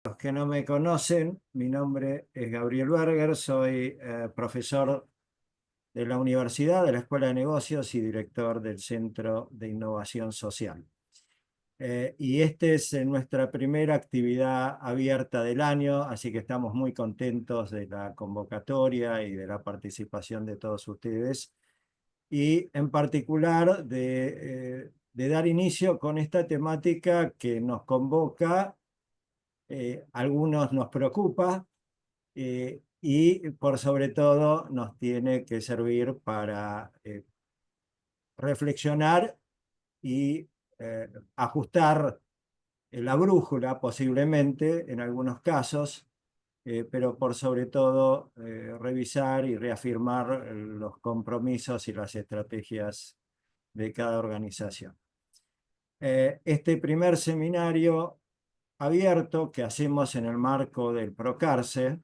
Los que no me conocen, mi nombre es Gabriel Berger, soy profesor de la Universidad, de la Escuela de Negocios y director del Centro de Innovación Social. Y esta es nuestra primera actividad abierta del año, así que estamos muy contentos de la convocatoria y de la participación de todos ustedes, y en particular de dar inicio con esta temática que nos convoca. Algunos nos preocupa y por sobre todo nos tiene que servir para reflexionar y ajustar la brújula posiblemente en algunos casos, pero por sobre todo revisar y reafirmar los compromisos y las estrategias de cada organización. Este primer seminario abierto que hacemos en el marco del Procarce,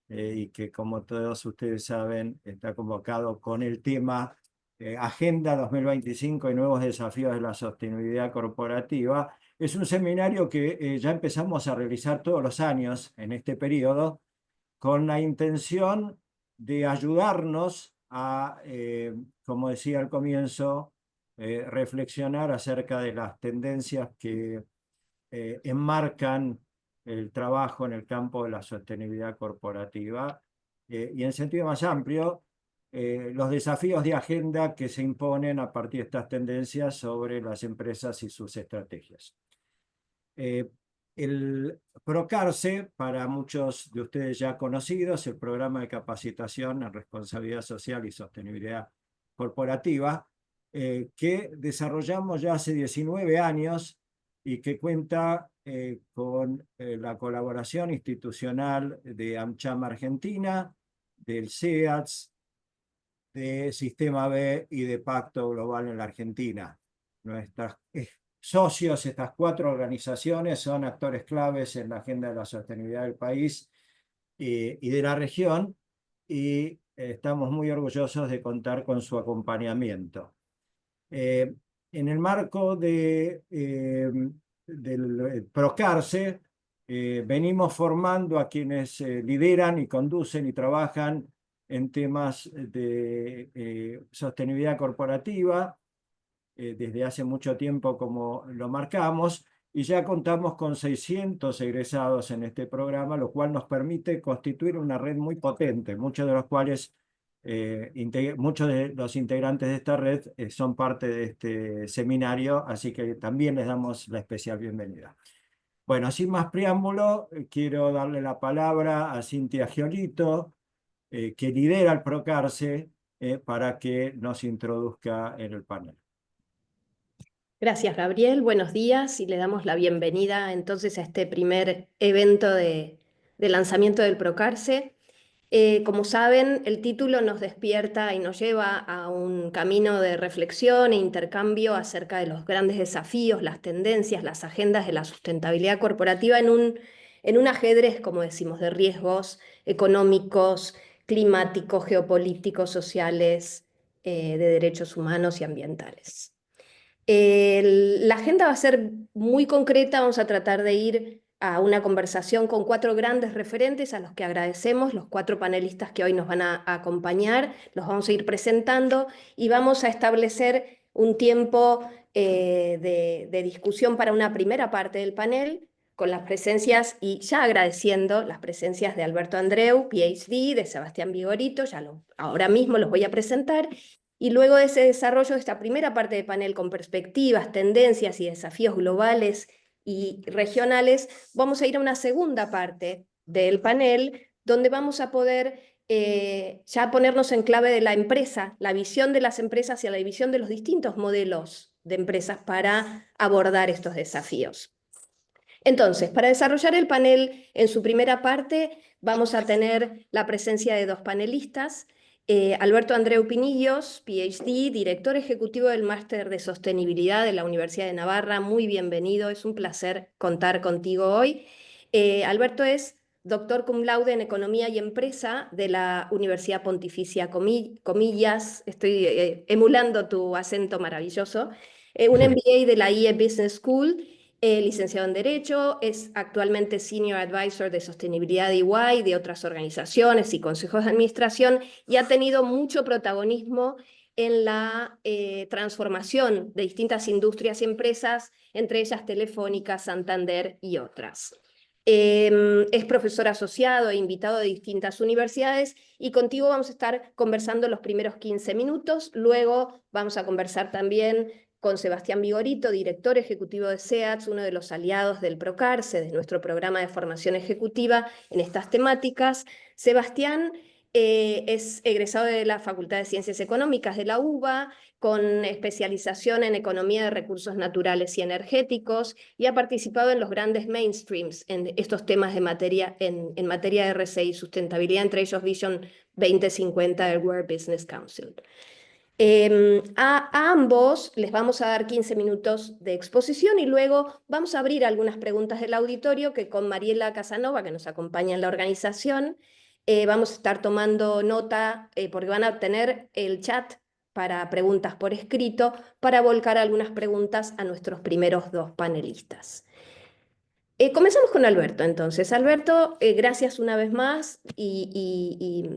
y que, como todos ustedes saben, está convocado con el tema Agenda 2025 y nuevos desafíos de la sostenibilidad corporativa. Es un seminario que ya empezamos a realizar todos los años en este periodo, con la intención de ayudarnos a, como decía al comienzo, reflexionar acerca de las tendencias que enmarcan el trabajo en el campo de la sostenibilidad corporativa y en sentido más amplio, los desafíos de agenda que se imponen a partir de estas tendencias sobre las empresas y sus estrategias. El Procarce, para muchos de ustedes ya conocidos, el programa de capacitación en responsabilidad social y sostenibilidad corporativa, que desarrollamos ya hace 19 años y que cuenta con la colaboración institucional de AmCham Argentina, del SEATS, de Sistema B y de Pacto Global en la Argentina. Nuestros socios, estas 4 organizaciones, son actores claves en la agenda de la sostenibilidad del país y de la región, y estamos muy orgullosos de contar con su acompañamiento. En el marco del Procarce, venimos formando a quienes lideran y conducen y trabajan en temas de sostenibilidad corporativa desde hace mucho tiempo, como lo marcamos, y ya contamos con 600 egresados en este programa, lo cual nos permite constituir una red muy potente, muchos de los cuales muchos de los integrantes de esta red son parte de este seminario, así que también les damos la especial bienvenida. Bueno, sin más preámbulo, quiero darle la palabra a Cintia Giolito, que lidera el Procarce, para que nos introduzca en el panel. Gracias, Gabriel. Buenos días y le damos la bienvenida entonces a este primer evento de lanzamiento del Procarce. Como saben, el título nos despierta y nos lleva a un camino de reflexión e intercambio acerca de los grandes desafíos, las tendencias, las agendas de la sustentabilidad corporativa en un ajedrez, como decimos, de riesgos económicos, climáticos, geopolíticos, sociales, de derechos humanos y ambientales. La agenda va a ser muy concreta, vamos a tratar de ir a una conversación con 4 grandes referentes a los que agradecemos, los 4 panelistas que hoy nos van a acompañar, los vamos a ir presentando y vamos a establecer un tiempo de discusión para una primera parte del panel, con las presencias y ya agradeciendo las presencias de Alberto Andreu, PhD, de Sebastián Vigorito, ahora mismo los voy a presentar. Y luego de ese desarrollo de esta primera parte del panel con perspectivas, tendencias y desafíos globales y regionales, vamos a ir a una segunda parte del panel donde vamos a poder ya ponernos en clave de la empresa, la visión de las empresas y la visión de los distintos modelos de empresas para abordar estos desafíos. Entonces, para desarrollar el panel en su primera parte, vamos a tener la presencia de 2 panelistas. Alberto Andreu Pinillos, PhD, director ejecutivo del Máster de Sostenibilidad de la Universidad de Navarra. Muy bienvenido, es un placer contar contigo hoy. Alberto es doctor cum laude en Economía y Empresa de la Universidad Pontificia Comillas, estoy emulando tu acento maravilloso, un MBA de la IE Business School licenciado en Derecho, es actualmente Senior Advisor de Sostenibilidad de EY, de otras organizaciones y consejos de administración, y ha tenido mucho protagonismo en la transformación de distintas industrias y empresas, entre ellas Telefónica, Santander y otras. Es profesor asociado e invitado de distintas universidades y contigo vamos a estar conversando los primeros 15 minutos. Luego vamos a conversar también con Sebastián Vigorito, director ejecutivo de SEATS, uno de los aliados del PROCARSE, de nuestro programa de formación ejecutiva en estas temáticas. Sebastián es egresado de la Facultad de Ciencias Económicas de la UBA, con especialización en economía de recursos naturales y energéticos, y ha participado en los grandes mainstreams en estos temas de materia, en materia de RCI y sustentabilidad, entre ellos Vision 2050 del World Business Council. A ambos les vamos a dar 15 minutos de exposición y luego vamos a abrir algunas preguntas del auditorio que con Mariela Casanova, que nos acompaña en la organización, vamos a estar tomando nota porque van a tener el chat para preguntas por escrito para volcar algunas preguntas a nuestros primeros dos panelistas. Comenzamos con Alberto, entonces. Alberto, gracias una vez más y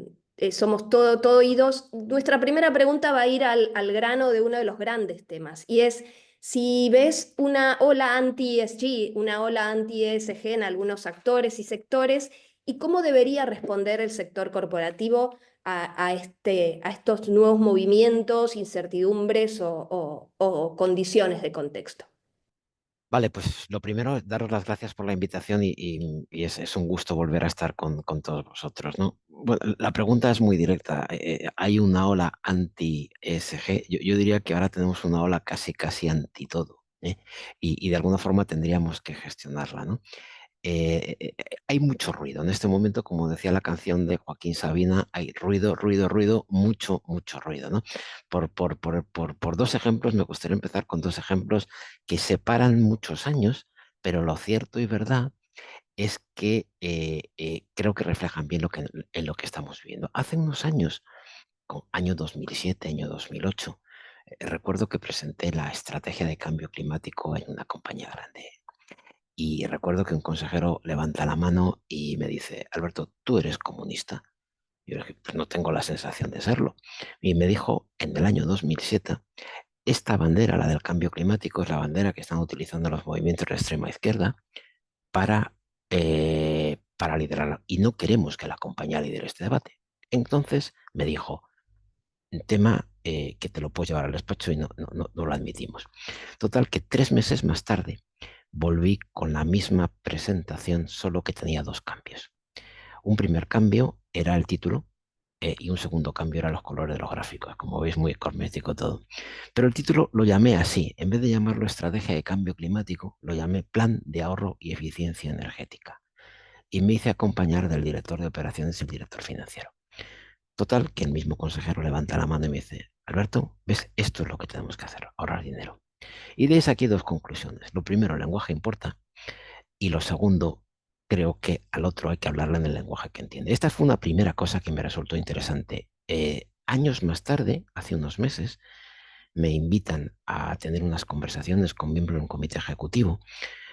somos todo oídos. Nuestra primera pregunta va a ir al grano de uno de los grandes temas y es si ves una ola anti-ESG, una ola anti-ESG en algunos actores y sectores y cómo debería responder el sector corporativo a estos nuevos movimientos, incertidumbres o condiciones de contexto. Vale, pues lo primero es daros las gracias por la invitación y es un gusto volver a estar con todos vosotros, ¿no? Bueno, la pregunta es muy directa. ¿Hay una ola anti-ESG? Yo diría que ahora tenemos una ola casi anti todo, ¿eh? Y de alguna forma tendríamos que gestionarla, ¿no? Hay mucho ruido. En este momento, como decía la canción de Joaquín Sabina, hay ruido, mucho ruido, ¿no? Por dos ejemplos, me gustaría empezar con dos ejemplos que separan muchos años, pero lo cierto y verdad es que creo que reflejan bien en lo que estamos viviendo. Hace unos años, año 2007, año 2008, recuerdo que presenté la estrategia de cambio climático en una compañía grande. Y recuerdo que un consejero levanta la mano y me dice, Alberto, ¿tú eres comunista? Yo dije, pues no tengo la sensación de serlo. Y me dijo, en el año 2007, esta bandera, la del cambio climático, es la bandera que están utilizando los movimientos de extrema izquierda para liderarla. Y no queremos que la compañía lidere este debate. Entonces me dijo, un tema que te lo puedo llevar al despacho y no lo admitimos. Total, que 3 meses más tarde volví con la misma presentación, solo que tenía dos cambios. Un primer cambio era el título y un segundo cambio era los colores de los gráficos. Como veis, muy cosmético todo. Pero el título lo llamé así. En vez de llamarlo Estrategia de Cambio Climático, lo llamé Plan de Ahorro y Eficiencia Energética. Y me hice acompañar del director de operaciones y el director financiero. Total, que el mismo consejero levanta la mano y me dice, Alberto, ¿ves? Esto es lo que tenemos que hacer, ahorrar dinero. Y de aquí dos conclusiones. Lo primero, el lenguaje importa. Y lo segundo, creo que al otro hay que hablarle en el lenguaje que entiende. Esta fue una primera cosa que me resultó interesante. Años más tarde, hace unos meses, me invitan a tener unas conversaciones con miembros de un comité ejecutivo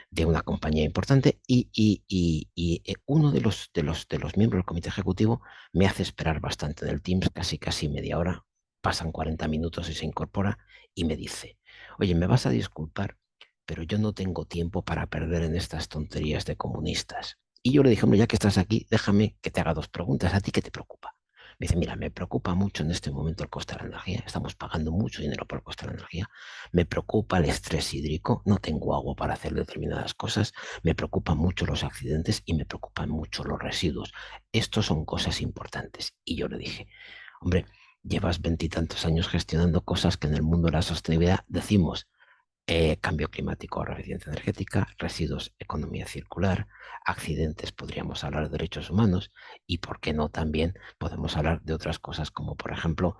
de una compañía importante y uno de los miembros del comité ejecutivo me hace esperar bastante en el Teams, casi media hora, pasan 40 minutos y se incorpora y me dice, oye, me vas a disculpar, pero yo no tengo tiempo para perder en estas tonterías de comunistas. Y yo le dije, hombre, ya que estás aquí, déjame que te haga dos preguntas. ¿A ti qué te preocupa? Me dice, mira, me preocupa mucho en este momento el coste de la energía. Estamos pagando mucho dinero por el coste de la energía. Me preocupa el estrés hídrico. No tengo agua para hacer determinadas cosas. Me preocupan mucho los accidentes y me preocupan mucho los residuos. Estos son cosas importantes. Y yo le dije, hombre, llevas 20 y tantos años gestionando cosas que en el mundo de la sostenibilidad decimos cambio climático, eficiencia energética, residuos, economía circular, accidentes, podríamos hablar de derechos humanos y, ¿por qué no, también podemos hablar de otras cosas como, por ejemplo,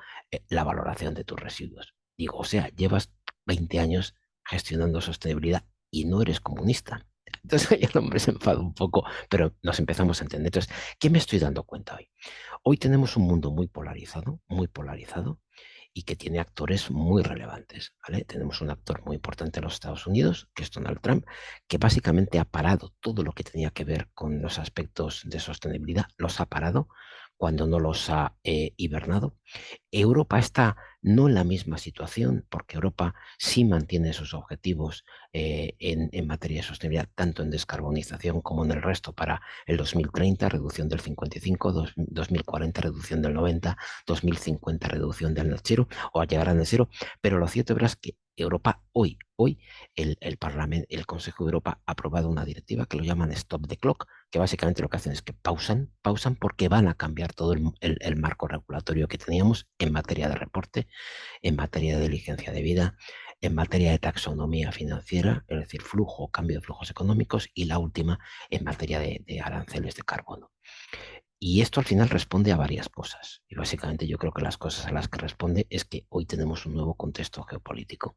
la valoración de tus residuos? Digo, o sea, llevas 20 años gestionando sostenibilidad y no eres comunista. Entonces el hombre se enfada un poco, pero nos empezamos a entender. Entonces, ¿qué me estoy dando cuenta hoy? Hoy tenemos un mundo muy polarizado, y que tiene actores muy relevantes, ¿vale? Tenemos un actor muy importante en los Estados Unidos, que es Donald Trump, que básicamente ha parado todo lo que tenía que ver con los aspectos de sostenibilidad, los ha parado cuando no los ha hibernado. Europa está no en la misma situación, porque Europa sí mantiene sus objetivos en materia de sostenibilidad, tanto en descarbonización como en el resto para el 2030, reducción del 55, 2040, reducción del 90, 2050, reducción del net zero, o a llegar al net zero. Pero lo cierto es que Europa hoy el Parlamento, el Consejo de Europa ha aprobado una directiva que lo llaman Stop the Clock, que básicamente lo que hacen es que pausan porque van a cambiar todo el marco regulatorio que teníamos en materia de reporte, en materia de diligencia de vida, en materia de taxonomía financiera, es decir, flujo, cambio de flujos económicos, y la última en materia de aranceles de carbono. Y esto al final responde a varias cosas. Y básicamente yo creo que las cosas a las que responde es que hoy tenemos un nuevo contexto geopolítico.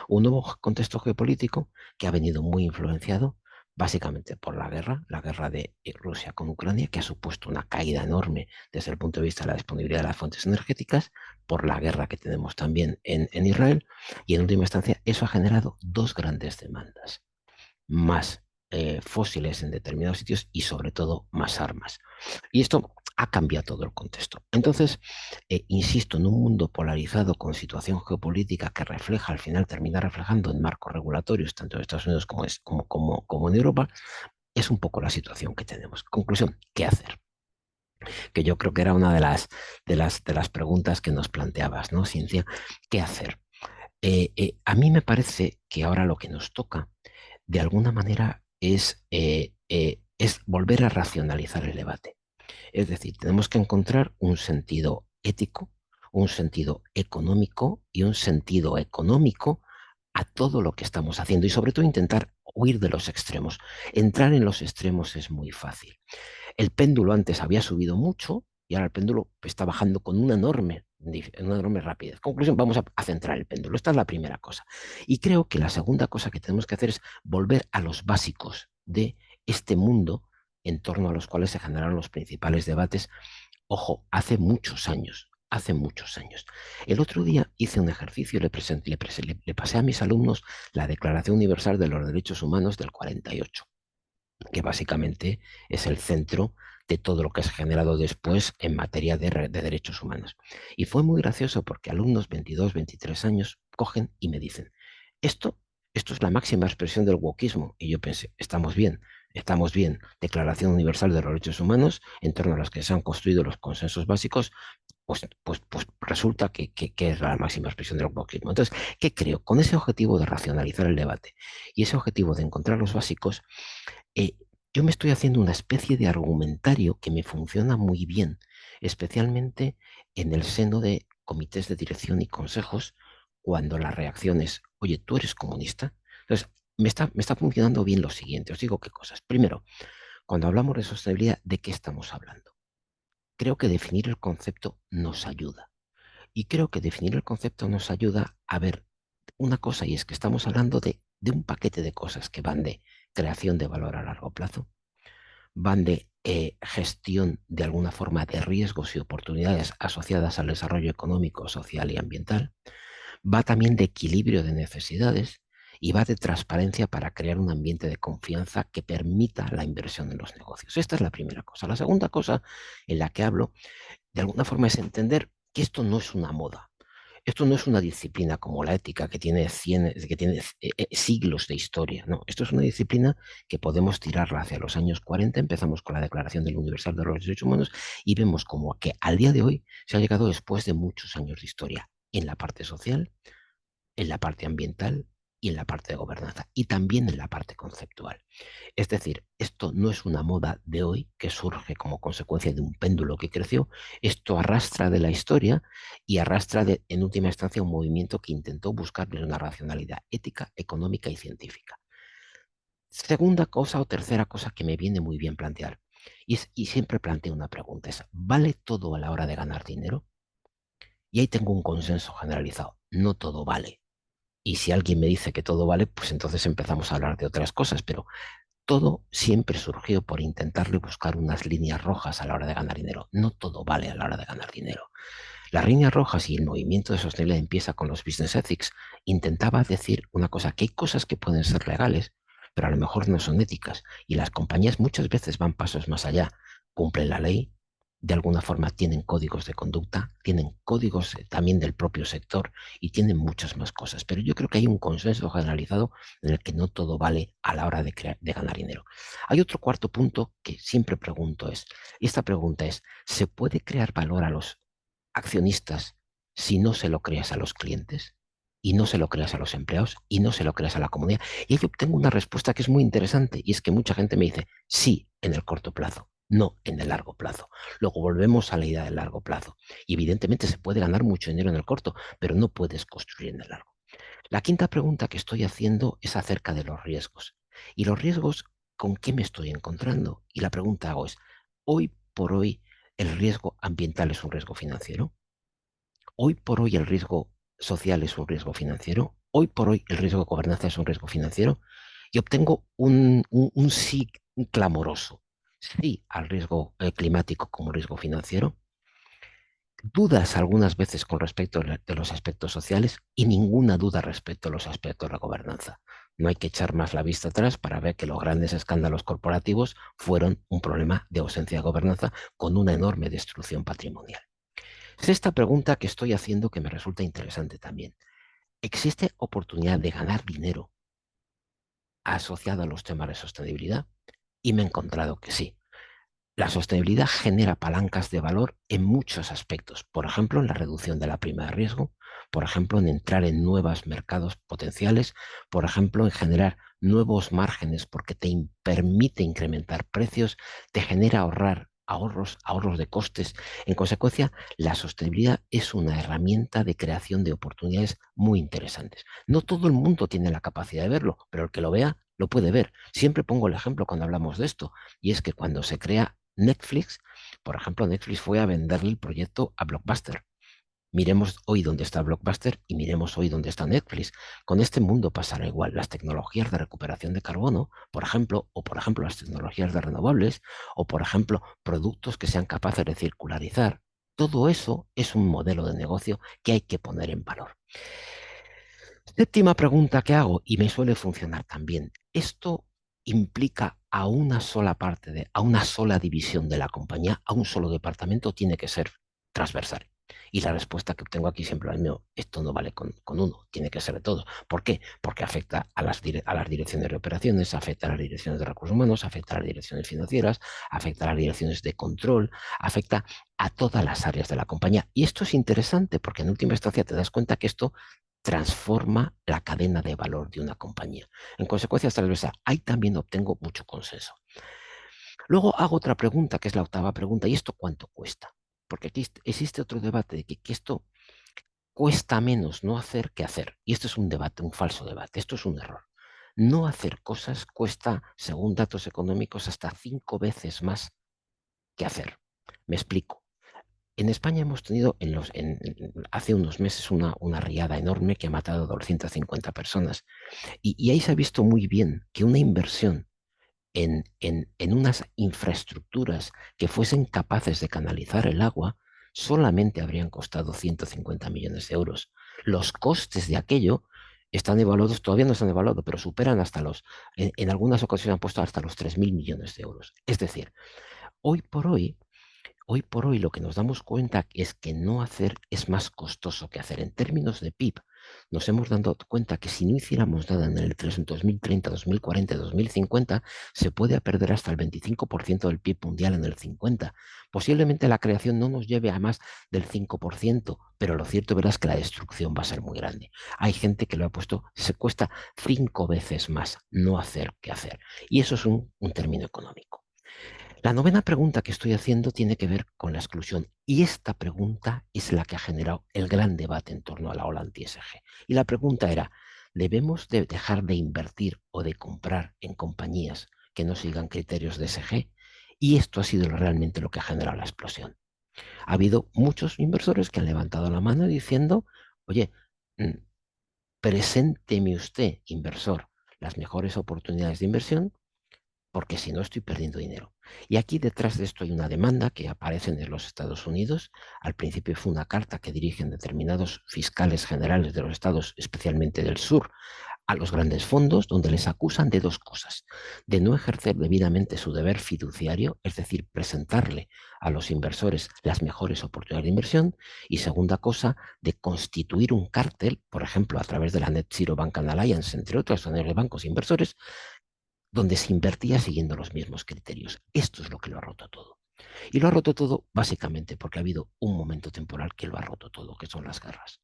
Un nuevo contexto geopolítico que ha venido muy influenciado básicamente por la guerra de Rusia con Ucrania, que ha supuesto una caída enorme desde el punto de vista de la disponibilidad de las fuentes energéticas, por la guerra que tenemos también en Israel, y en última instancia eso ha generado dos grandes demandas: más fósiles en determinados sitios y sobre todo más armas. Y esto ha cambiado todo el contexto. Entonces, insisto, en un mundo polarizado con situación geopolítica que refleja, al final termina reflejando en marcos regulatorios, tanto en Estados Unidos como en Europa, es un poco la situación que tenemos. Conclusión, ¿qué hacer? Que yo creo que era una de las preguntas que nos planteabas, ¿no, Ciencia? ¿Qué hacer? A mí me parece que ahora lo que nos toca, de alguna manera, es volver a racionalizar el debate. Es decir, tenemos que encontrar un sentido ético, un sentido económico y un sentido económico a todo lo que estamos haciendo, y sobre todo intentar huir de los extremos. Entrar en los extremos es muy fácil. El péndulo antes había subido mucho y ahora el péndulo está bajando con una enorme rapidez. Conclusión, vamos a centrar el péndulo. Esta es la primera cosa. Y creo que la segunda cosa que tenemos que hacer es volver a los básicos de este mundo en torno a los cuales se generaron los principales debates. Ojo, hace muchos años. Hace muchos años. El otro día hice un ejercicio y le pasé a mis alumnos la Declaración Universal de los Derechos Humanos del 48, que básicamente es el centro de todo lo que se ha generado después en materia de derechos humanos. Y fue muy gracioso porque alumnos 22, 23 años cogen y me dicen, esto, esto es la máxima expresión del wokismo. Y yo pensé, estamos bien, Declaración Universal de los Derechos Humanos, en torno a las que se han construido los consensos básicos, pues resulta que es la máxima expresión del wokismo. Entonces, ¿qué creo? Con ese objetivo de racionalizar el debate y ese objetivo de encontrar los básicos, eh, yo me estoy haciendo una especie de argumentario que me funciona muy bien, especialmente en el seno de comités de dirección y consejos, cuando la reacción es, oye, ¿tú eres comunista? Entonces, me está funcionando bien lo siguiente. Os digo qué cosas. Primero, cuando hablamos de sostenibilidad, ¿de qué estamos hablando? Creo que definir el concepto nos ayuda. Y creo que definir el concepto nos ayuda a ver una cosa, y es que estamos hablando de un paquete de cosas que van de creación de valor a largo plazo, van de gestión de alguna forma de riesgos y oportunidades asociadas al desarrollo económico, social y ambiental, va también de equilibrio de necesidades y va de transparencia para crear un ambiente de confianza que permita la inversión en los negocios. Esta es la primera cosa. La segunda cosa en la que hablo, de alguna forma, es entender que esto no es una moda. Esto no es una disciplina como la ética que tiene, siglos de historia. No, esto es una disciplina que podemos tirarla hacia los años 40. Empezamos con la Declaración del Universal de los Derechos Humanos y vemos como que al día de hoy se ha llegado después de muchos años de historia en la parte social, en la parte ambiental y en la parte de gobernanza, y también en la parte conceptual. Es decir, esto no es una moda de hoy que surge como consecuencia de un péndulo que creció. Esto arrastra de la historia y arrastra en última instancia un movimiento que intentó buscarle una racionalidad ética, económica y científica. Segunda cosa o tercera cosa que me viene muy bien plantear, y siempre planteo una pregunta, es, ¿vale todo a la hora de ganar dinero? Y ahí tengo un consenso generalizado, no todo vale. Y si alguien me dice que todo vale, pues entonces empezamos a hablar de otras cosas, pero todo siempre surgió por intentarle buscar unas líneas rojas a la hora de ganar dinero. No todo vale a la hora de ganar dinero. Las líneas rojas y el movimiento de sostenibilidad empieza con los business ethics. Intentaba decir una cosa, que hay cosas que pueden ser legales, pero a lo mejor no son éticas. Y las compañías muchas veces van pasos más allá. Cumplen la ley, de alguna forma tienen códigos de conducta, tienen códigos también del propio sector y tienen muchas más cosas. Pero yo creo que hay un consenso generalizado en el que no todo vale a la hora de ganar dinero. Hay otro cuarto punto que siempre pregunto y esta pregunta es, ¿se puede crear valor a los accionistas si no se lo creas a los clientes? Y no se lo creas a los empleados y no se lo creas a la comunidad. Y ahí obtengo una respuesta que es muy interesante y es que mucha gente me dice sí en el corto plazo, no en el largo plazo. Luego volvemos a la idea del largo plazo. Y evidentemente se puede ganar mucho dinero en el corto, pero no puedes construir en el largo. La quinta pregunta que estoy haciendo es acerca de los riesgos. Y los riesgos, ¿con qué me estoy encontrando? Y la pregunta hago es, hoy por hoy, ¿el riesgo ambiental es un riesgo financiero? ¿Hoy por hoy el riesgo social es un riesgo financiero? ¿Hoy por hoy el riesgo de gobernanza es un riesgo financiero? Y obtengo un sí clamoroso. Sí al riesgo climático como riesgo financiero, dudas algunas veces con respecto de los aspectos sociales y ninguna duda respecto a los aspectos de la gobernanza. No hay que echar más la vista atrás para ver que los grandes escándalos corporativos fueron un problema de ausencia de gobernanza con una enorme destrucción patrimonial. Es esta pregunta que estoy haciendo que me resulta interesante también. ¿Existe oportunidad de ganar dinero asociado a los temas de sostenibilidad? Y me he encontrado que sí. La sostenibilidad genera palancas de valor en muchos aspectos, por ejemplo, en la reducción de la prima de riesgo, por ejemplo, en entrar en nuevos mercados potenciales, por ejemplo, en generar nuevos márgenes porque te permite incrementar precios, te genera ahorros de costes. En consecuencia, la sostenibilidad es una herramienta de creación de oportunidades muy interesantes. No todo el mundo tiene la capacidad de verlo, pero el que lo vea lo puede ver. Siempre pongo el ejemplo cuando hablamos de esto, y es que cuando se crea Netflix, por ejemplo, Netflix fue a venderle el proyecto a Blockbuster. Miremos hoy dónde está Blockbuster y miremos hoy dónde está Netflix. Con este mundo pasará igual. Las tecnologías de recuperación de carbono, por ejemplo, o por ejemplo las tecnologías de renovables, o por ejemplo productos que sean capaces de circularizar. Todo eso es un modelo de negocio que hay que poner en valor. Séptima pregunta que hago, y me suele funcionar también. ¿Esto implica a una sola a una sola división de la compañía, a un solo departamento? Tiene que ser transversal. Y la respuesta que obtengo aquí siempre es mío, esto no vale con uno, tiene que ser de todo. ¿Por qué? Porque afecta a las direcciones de operaciones, afecta a las direcciones de recursos humanos, afecta a las direcciones financieras, afecta a las direcciones de control, afecta a todas las áreas de la compañía. Y esto es interesante porque en última instancia te das cuenta que esto transforma la cadena de valor de una compañía. En consecuencia transversal, ahí también obtengo mucho consenso. Luego hago otra pregunta, que es la octava pregunta, ¿y esto cuánto cuesta? Porque aquí existe otro debate de que esto cuesta menos no hacer que hacer. Y esto es un debate, un falso debate, esto es un error. No hacer cosas cuesta, según datos económicos, hasta 5 veces más que hacer. Me explico. En España hemos tenido hace unos meses una riada enorme que ha matado a 250 personas. Y ahí se ha visto muy bien que una inversión en unas infraestructuras que fuesen capaces de canalizar el agua solamente habrían costado 150 millones de euros. Los costes de aquello están evaluados, todavía no están evaluados, pero superan en algunas ocasiones han puesto hasta los 3.000 millones de euros. Es decir, hoy por hoy, Hoy por hoy lo que nos damos cuenta es que no hacer es más costoso que hacer. En términos de PIB, nos hemos dado cuenta que si no hiciéramos nada en el 2030, 2040, 2050, se puede perder hasta el 25% del PIB mundial en el 50. Posiblemente la creación no nos lleve a más del 5%, pero lo cierto verás que la destrucción va a ser muy grande. Hay gente que lo ha puesto, se cuesta 5 veces más no hacer que hacer. Y eso es un término económico. La novena pregunta que estoy haciendo tiene que ver con la exclusión y esta pregunta es la que ha generado el gran debate en torno a la ola anti-ESG. Y la pregunta era, ¿debemos de dejar de invertir o de comprar en compañías que no sigan criterios de ESG? Y esto ha sido realmente lo que ha generado la explosión. Ha habido muchos inversores que han levantado la mano diciendo, oye, presénteme usted, inversor, las mejores oportunidades de inversión porque si no estoy perdiendo dinero. Y aquí detrás de esto hay una demanda que aparece en los Estados Unidos. Al principio fue una carta que dirigen determinados fiscales generales de los estados, especialmente del sur, a los grandes fondos, donde les acusan de dos cosas: de no ejercer debidamente su deber fiduciario, es decir, presentarle a los inversores las mejores oportunidades de inversión, y segunda cosa, de constituir un cártel, por ejemplo, a través de la Net Zero Bank Alliance, entre otros de bancos inversores, donde se invertía siguiendo los mismos criterios. Esto es lo que lo ha roto todo. Y lo ha roto todo básicamente porque ha habido un momento temporal que lo ha roto todo, que son las guerras.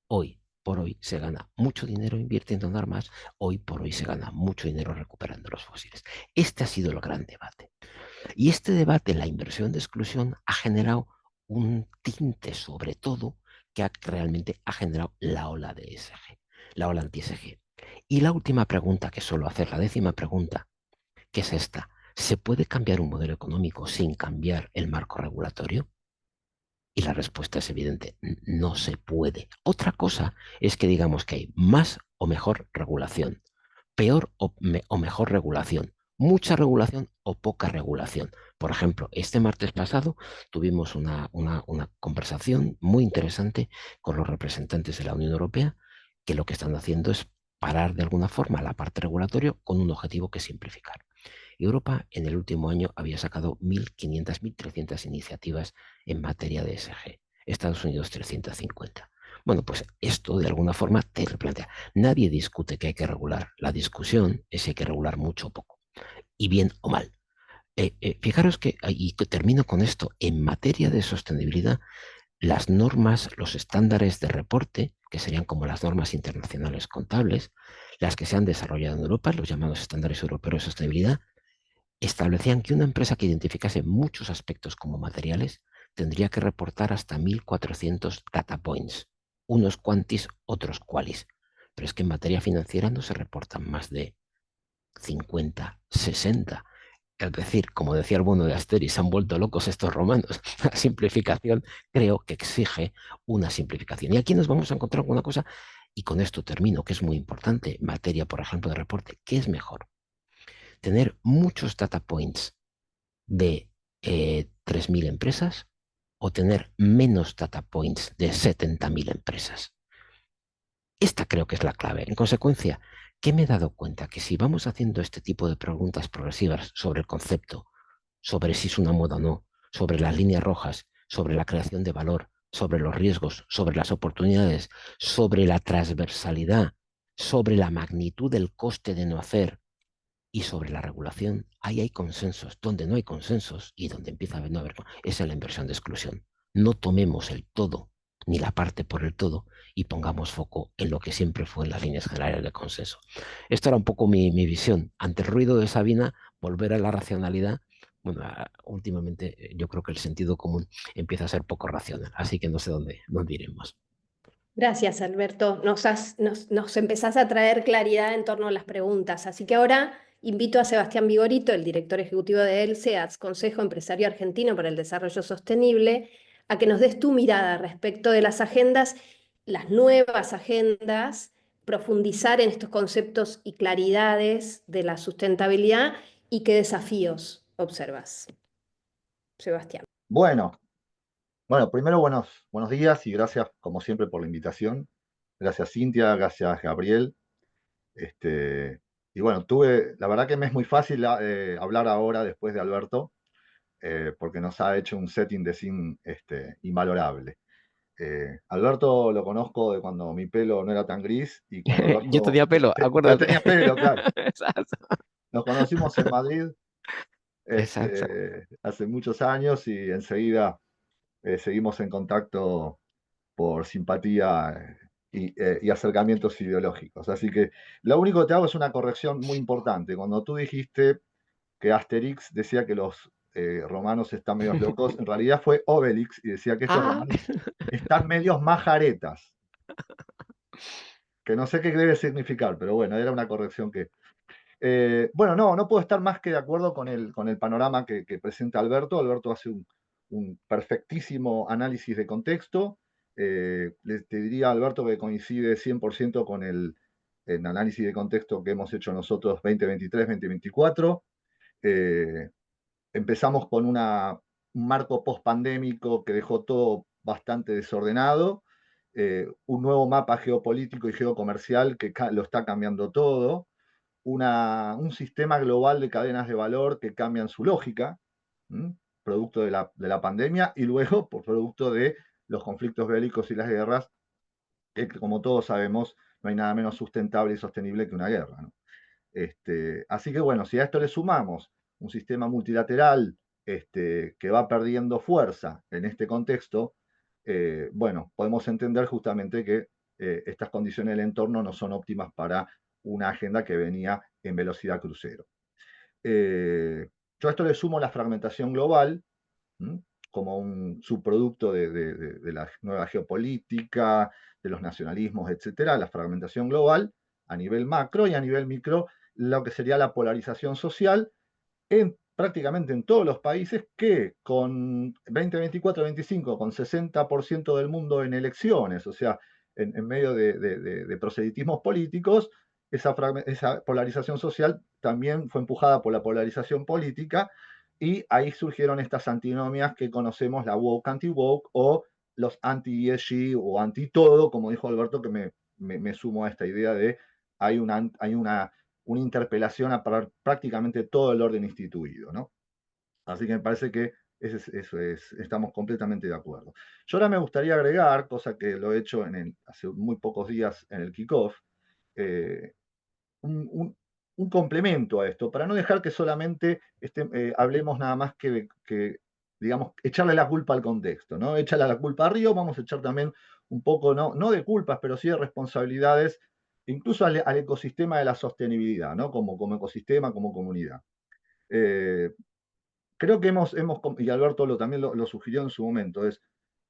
Hoy por hoy se gana mucho dinero invirtiendo en armas, hoy por hoy se gana mucho dinero recuperando los fósiles. Este ha sido el gran debate. Y este debate, la inversión de exclusión, ha generado un tinte sobre todo que realmente ha generado la ola de ESG, la ola anti-ESG. Y la última pregunta que suelo hacer, la 10ª pregunta, que es esta: ¿se puede cambiar un modelo económico sin cambiar el marco regulatorio? Y la respuesta es evidente: no se puede. Otra cosa es que digamos que hay más o mejor regulación, peor o mejor regulación, mucha regulación o poca regulación. Por ejemplo, este martes pasado tuvimos una conversación muy interesante con los representantes de la Unión Europea, que lo que están haciendo es parar de alguna forma la parte regulatoria con un objetivo que es simplificar. Europa en el último año había sacado 1.500, 1.300 iniciativas en materia de ESG. Estados Unidos 350. Bueno, pues esto de alguna forma te replantea. Nadie discute que hay que regular. La discusión es si hay que regular mucho o poco, y bien o mal. Fijaros que, y que termino con esto, en materia de sostenibilidad, las normas, los estándares de reporte, que serían como las normas internacionales contables, las que se han desarrollado en Europa, los llamados estándares europeos de sostenibilidad, establecían que una empresa que identificase muchos aspectos como materiales tendría que reportar hasta 1.400 data points, unos quantis, otros qualis. Pero es que en materia financiera no se reportan más de 50, 60. Es decir, como decía el bueno de Asterix, se han vuelto locos estos romanos. La simplificación creo que exige una simplificación. Y aquí nos vamos a encontrar con una cosa, y con esto termino, que es muy importante, en materia, por ejemplo, de reporte. ¿Qué es mejor? ¿Tener muchos data points de 3.000 empresas o tener menos data points de 70.000 empresas? Esta creo que es la clave. En consecuencia, ¿qué me he dado cuenta? Que si vamos haciendo este tipo de preguntas progresivas sobre el concepto, sobre si es una moda o no, sobre las líneas rojas, sobre la creación de valor, sobre los riesgos, sobre las oportunidades, sobre la transversalidad, sobre la magnitud del coste de no hacer, y sobre la regulación, ahí hay consensos. Donde no hay consensos y donde empieza a no haber, es en la inversión de exclusión. No tomemos el todo ni la parte por el todo y pongamos foco en lo que siempre fue en las líneas generales de consenso. Esto era un poco mi visión. Ante el ruido de Sabina, volver a la racionalidad. Bueno, últimamente yo creo que el sentido común empieza a ser poco racional, así que no sé dónde iremos. Gracias, Alberto. Nos empezás a traer claridad en torno a las preguntas. Así que ahora invito a Sebastián Vigorito, el director ejecutivo de ELSE, Consejo Empresario Argentino para el Desarrollo Sostenible, a que nos des tu mirada respecto de las agendas, las nuevas agendas, profundizar en estos conceptos y claridades de la sustentabilidad y qué desafíos observas. Sebastián. Bueno, primero buenos días y gracias como siempre por la invitación. Gracias Cintia, gracias Gabriel. Y bueno, la verdad que me es muy fácil hablar ahora después de Alberto, porque nos ha hecho un setting de scene invalorable. Alberto lo conozco de cuando mi pelo no era tan gris y cuando Yo Alberto tenía pelo, ya acuérdate. tenía pelo, claro. Exacto. Nos conocimos en Madrid Exacto. hace muchos años y enseguida seguimos en contacto por simpatía y acercamientos ideológicos. Así que lo único que te hago es una corrección muy importante. Cuando tú dijiste que Asterix decía que los romanos están medios locos, en realidad fue Obelix y decía que estos Ah, romanos están medios majaretas, que no sé qué debe significar, pero bueno, era una corrección que... bueno, no puedo estar más que de acuerdo con el panorama que presenta Alberto. Alberto hace un perfectísimo análisis de contexto. Te diría, Alberto, que coincide 100% con el análisis de contexto que hemos hecho nosotros 2023-2024. Empezamos con un marco post-pandémico que dejó todo bastante desordenado, un nuevo mapa geopolítico y geocomercial que lo está cambiando todo, un sistema global de cadenas de valor que cambian su lógica, producto de la pandemia, y luego por producto de los conflictos bélicos y las guerras, que como todos sabemos, no hay nada menos sustentable y sostenible que una guerra, ¿no? Así que bueno, si a esto le sumamos un sistema multilateral que va perdiendo fuerza en este contexto, bueno, podemos entender justamente que estas condiciones del entorno no son óptimas para una agenda que venía en velocidad crucero. Yo a esto le sumo la fragmentación global, como un subproducto de la nueva geopolítica, de los nacionalismos, etcétera, la fragmentación global a nivel macro y a nivel micro, lo que sería la polarización social prácticamente en todos los países que con 2024-25, con 60% del mundo en elecciones, o sea, en medio de proselitismos políticos, esa polarización social también fue empujada por la polarización política y ahí surgieron estas antinomias que conocemos, la woke, anti-woke o los anti-ESG o anti-todo, como dijo Alberto, que me sumo a esta idea de hay una interpelación a prácticamente todo el orden instituido, ¿no? Así que me parece que estamos completamente de acuerdo. Yo ahora me gustaría agregar, cosa que lo he hecho hace muy pocos días en el kickoff, un complemento a esto, para no dejar que solamente hablemos nada más que, digamos, echarle la culpa al contexto, ¿no? Echarle la culpa a Río, vamos a echar también un poco, no de culpas, pero sí de responsabilidades, incluso al ecosistema de la sostenibilidad, ¿no? Como ecosistema, como comunidad. Creo que y Alberto también lo sugirió en su momento,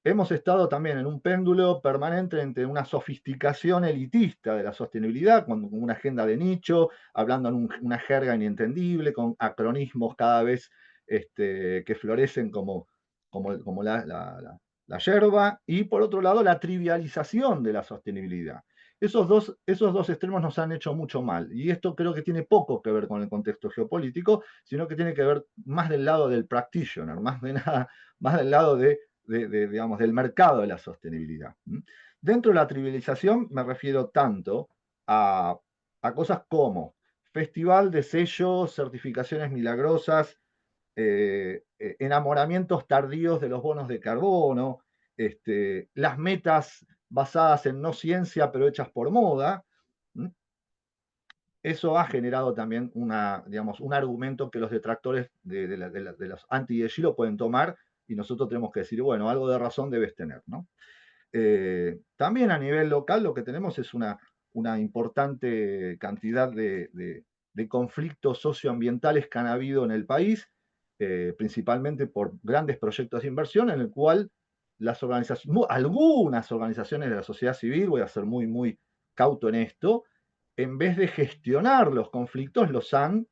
hemos estado también en un péndulo permanente entre una sofisticación elitista de la sostenibilidad, con una agenda de nicho, hablando en una jerga inentendible, con acronismos cada vez que florecen como la yerba, y por otro lado la trivialización de la sostenibilidad. Esos dos extremos nos han hecho mucho mal, y esto creo que tiene poco que ver con el contexto geopolítico, sino que tiene que ver más del lado del practitioner, más del lado digamos, del mercado de la sostenibilidad. Dentro de la trivialización me refiero tanto a cosas como festival de sellos, certificaciones milagrosas, enamoramientos tardíos de los bonos de carbono, las metas basadas en no ciencia pero hechas por moda. Eso ha generado también digamos, un argumento que los detractores de los anti-ESG lo pueden tomar y nosotros tenemos que decir, bueno, algo de razón debes tener, ¿no? También a nivel local lo que tenemos es una importante cantidad de conflictos socioambientales que han habido en el país, principalmente por grandes proyectos de inversión en el cual algunas organizaciones de la sociedad civil, voy a ser muy, muy cauto en esto, en vez de gestionar los conflictos, los han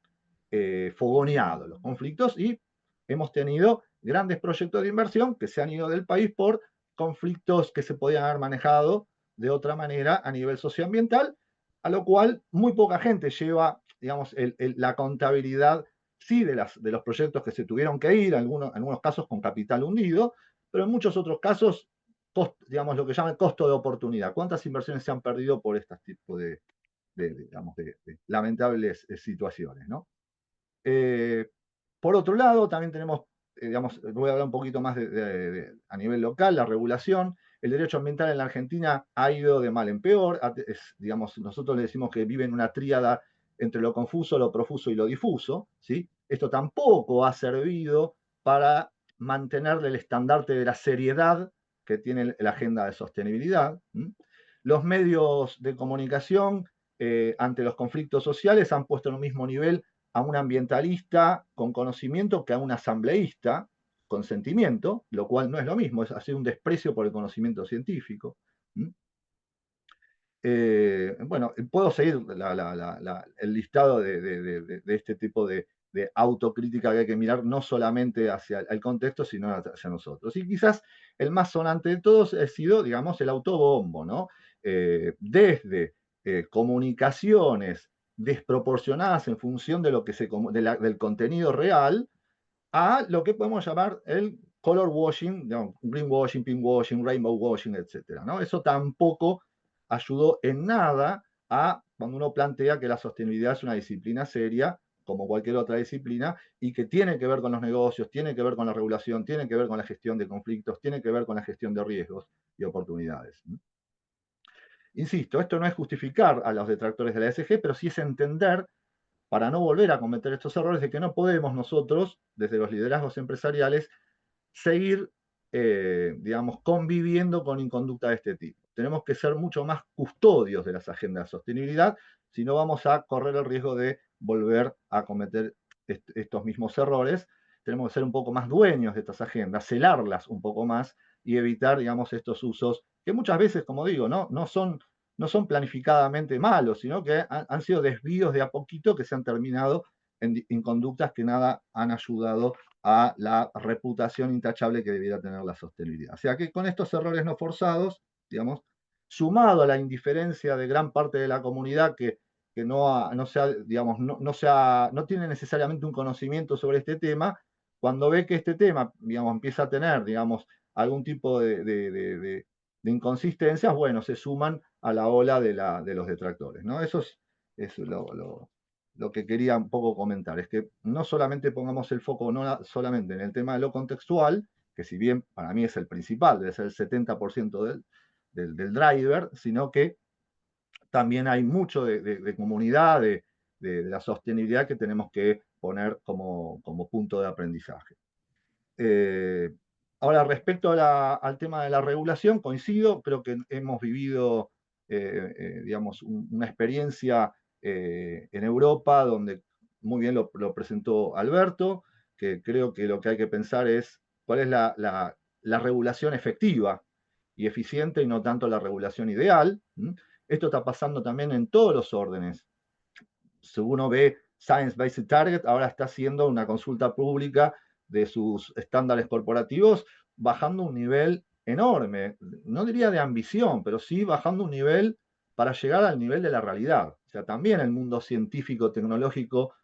fogoneado los conflictos y hemos tenido grandes proyectos de inversión que se han ido del país por conflictos que se podían haber manejado de otra manera a nivel socioambiental, a lo cual muy poca gente lleva, digamos, la contabilidad, sí, de los proyectos que se tuvieron que ir, en algunos casos con capital hundido, pero en muchos otros casos, digamos, lo que llaman costo de oportunidad. ¿Cuántas inversiones se han perdido por este tipo digamos, de lamentables situaciones, ¿no? Por otro lado, también tenemos, digamos, voy a hablar un poquito más a nivel local, la regulación. El derecho ambiental en la Argentina ha ido de mal en peor. Digamos, nosotros le decimos que vive en una tríada entre lo confuso, lo profuso y lo difuso, ¿sí? Esto tampoco ha servido para mantenerle el estandarte de la seriedad que tiene la agenda de sostenibilidad. Los medios de comunicación ante los conflictos sociales han puesto en un mismo nivel a un ambientalista con conocimiento que a un asambleísta con sentimiento, lo cual no es lo mismo, es así un desprecio por el conocimiento científico. Bueno, puedo seguir el listado de este tipo de autocrítica que hay que mirar no solamente hacia el contexto, sino hacia nosotros. Y quizás el más sonante de todos ha sido, digamos, el autobombo, ¿no? Desde comunicaciones desproporcionadas en función de lo que del contenido real, a lo que podemos llamar el color washing, digamos, greenwashing, pinkwashing, rainbow washing, etc., ¿no? Eso tampoco ayudó en nada a cuando uno plantea que la sostenibilidad es una disciplina seria, como cualquier otra disciplina, y que tiene que ver con los negocios, tiene que ver con la regulación, tiene que ver con la gestión de conflictos, tiene que ver con la gestión de riesgos y oportunidades. Insisto, esto no es justificar a los detractores de la ESG, pero sí es entender, para no volver a cometer estos errores, de que no podemos nosotros, desde los liderazgos empresariales, seguir, digamos, conviviendo con inconducta de este tipo. Tenemos que ser mucho más custodios de las agendas de sostenibilidad, si no vamos a correr el riesgo de volver a cometer estos mismos errores. Tenemos que ser un poco más dueños de estas agendas, celarlas un poco más y evitar, digamos, estos usos que muchas veces, como digo, no son planificadamente malos, sino que han sido desvíos de a poquito que se han terminado en conductas que nada han ayudado a la reputación intachable que debiera tener la sostenibilidad. O sea que con estos errores no forzados, digamos, sumado a la indiferencia de gran parte de la comunidad que no tiene necesariamente un conocimiento sobre este tema, cuando ve que este tema, digamos, empieza a tener, digamos, algún tipo de inconsistencias, bueno, se suman a la ola de los detractores, ¿no? Eso es lo que quería un poco comentar, es que no solamente pongamos el foco no solamente en el tema de lo contextual, que si bien para mí es el principal, debe ser el 70% del driver, sino que también hay mucho de comunidad, de la sostenibilidad que tenemos que poner como punto de aprendizaje. Ahora, respecto al tema de la regulación, coincido, creo que hemos vivido, digamos, una experiencia en Europa donde muy bien lo presentó Alberto, que creo que lo que hay que pensar es cuál es la regulación efectiva y eficiente y no tanto la regulación ideal. Esto está pasando también en todos los órdenes. Si uno ve Science Based Target, ahora está haciendo una consulta pública de sus estándares corporativos, bajando un nivel enorme, no diría de ambición, pero sí bajando un nivel para llegar al nivel de la realidad. O sea, también el mundo científico, tecnológico,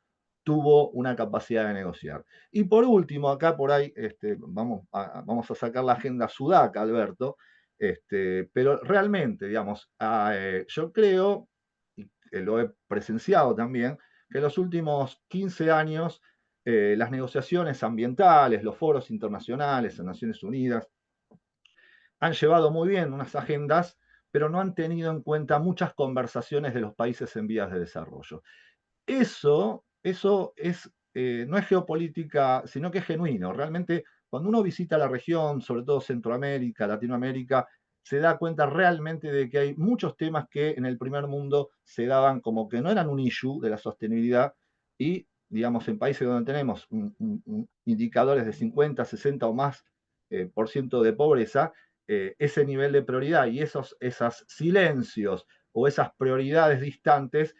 tuvo una capacidad de negociar. Y por último, acá por ahí, vamos a sacar la agenda sudaca, Alberto, pero realmente, digamos, yo creo, y lo he presenciado también, que en los últimos 15 años las negociaciones ambientales, los foros internacionales en Naciones Unidas, han llevado muy bien unas agendas, pero no han tenido en cuenta muchas conversaciones de los países en vías de desarrollo. Eso es, no es geopolítica, sino que es genuino. Realmente, cuando uno visita la región, sobre todo Centroamérica, Latinoamérica, se da cuenta realmente de que hay muchos temas que en el primer mundo se daban como que no eran un issue de la sostenibilidad y, digamos, en países donde tenemos indicadores de 50, 60 o más por ciento de pobreza, ese nivel de prioridad y esos silencios o esas prioridades distantes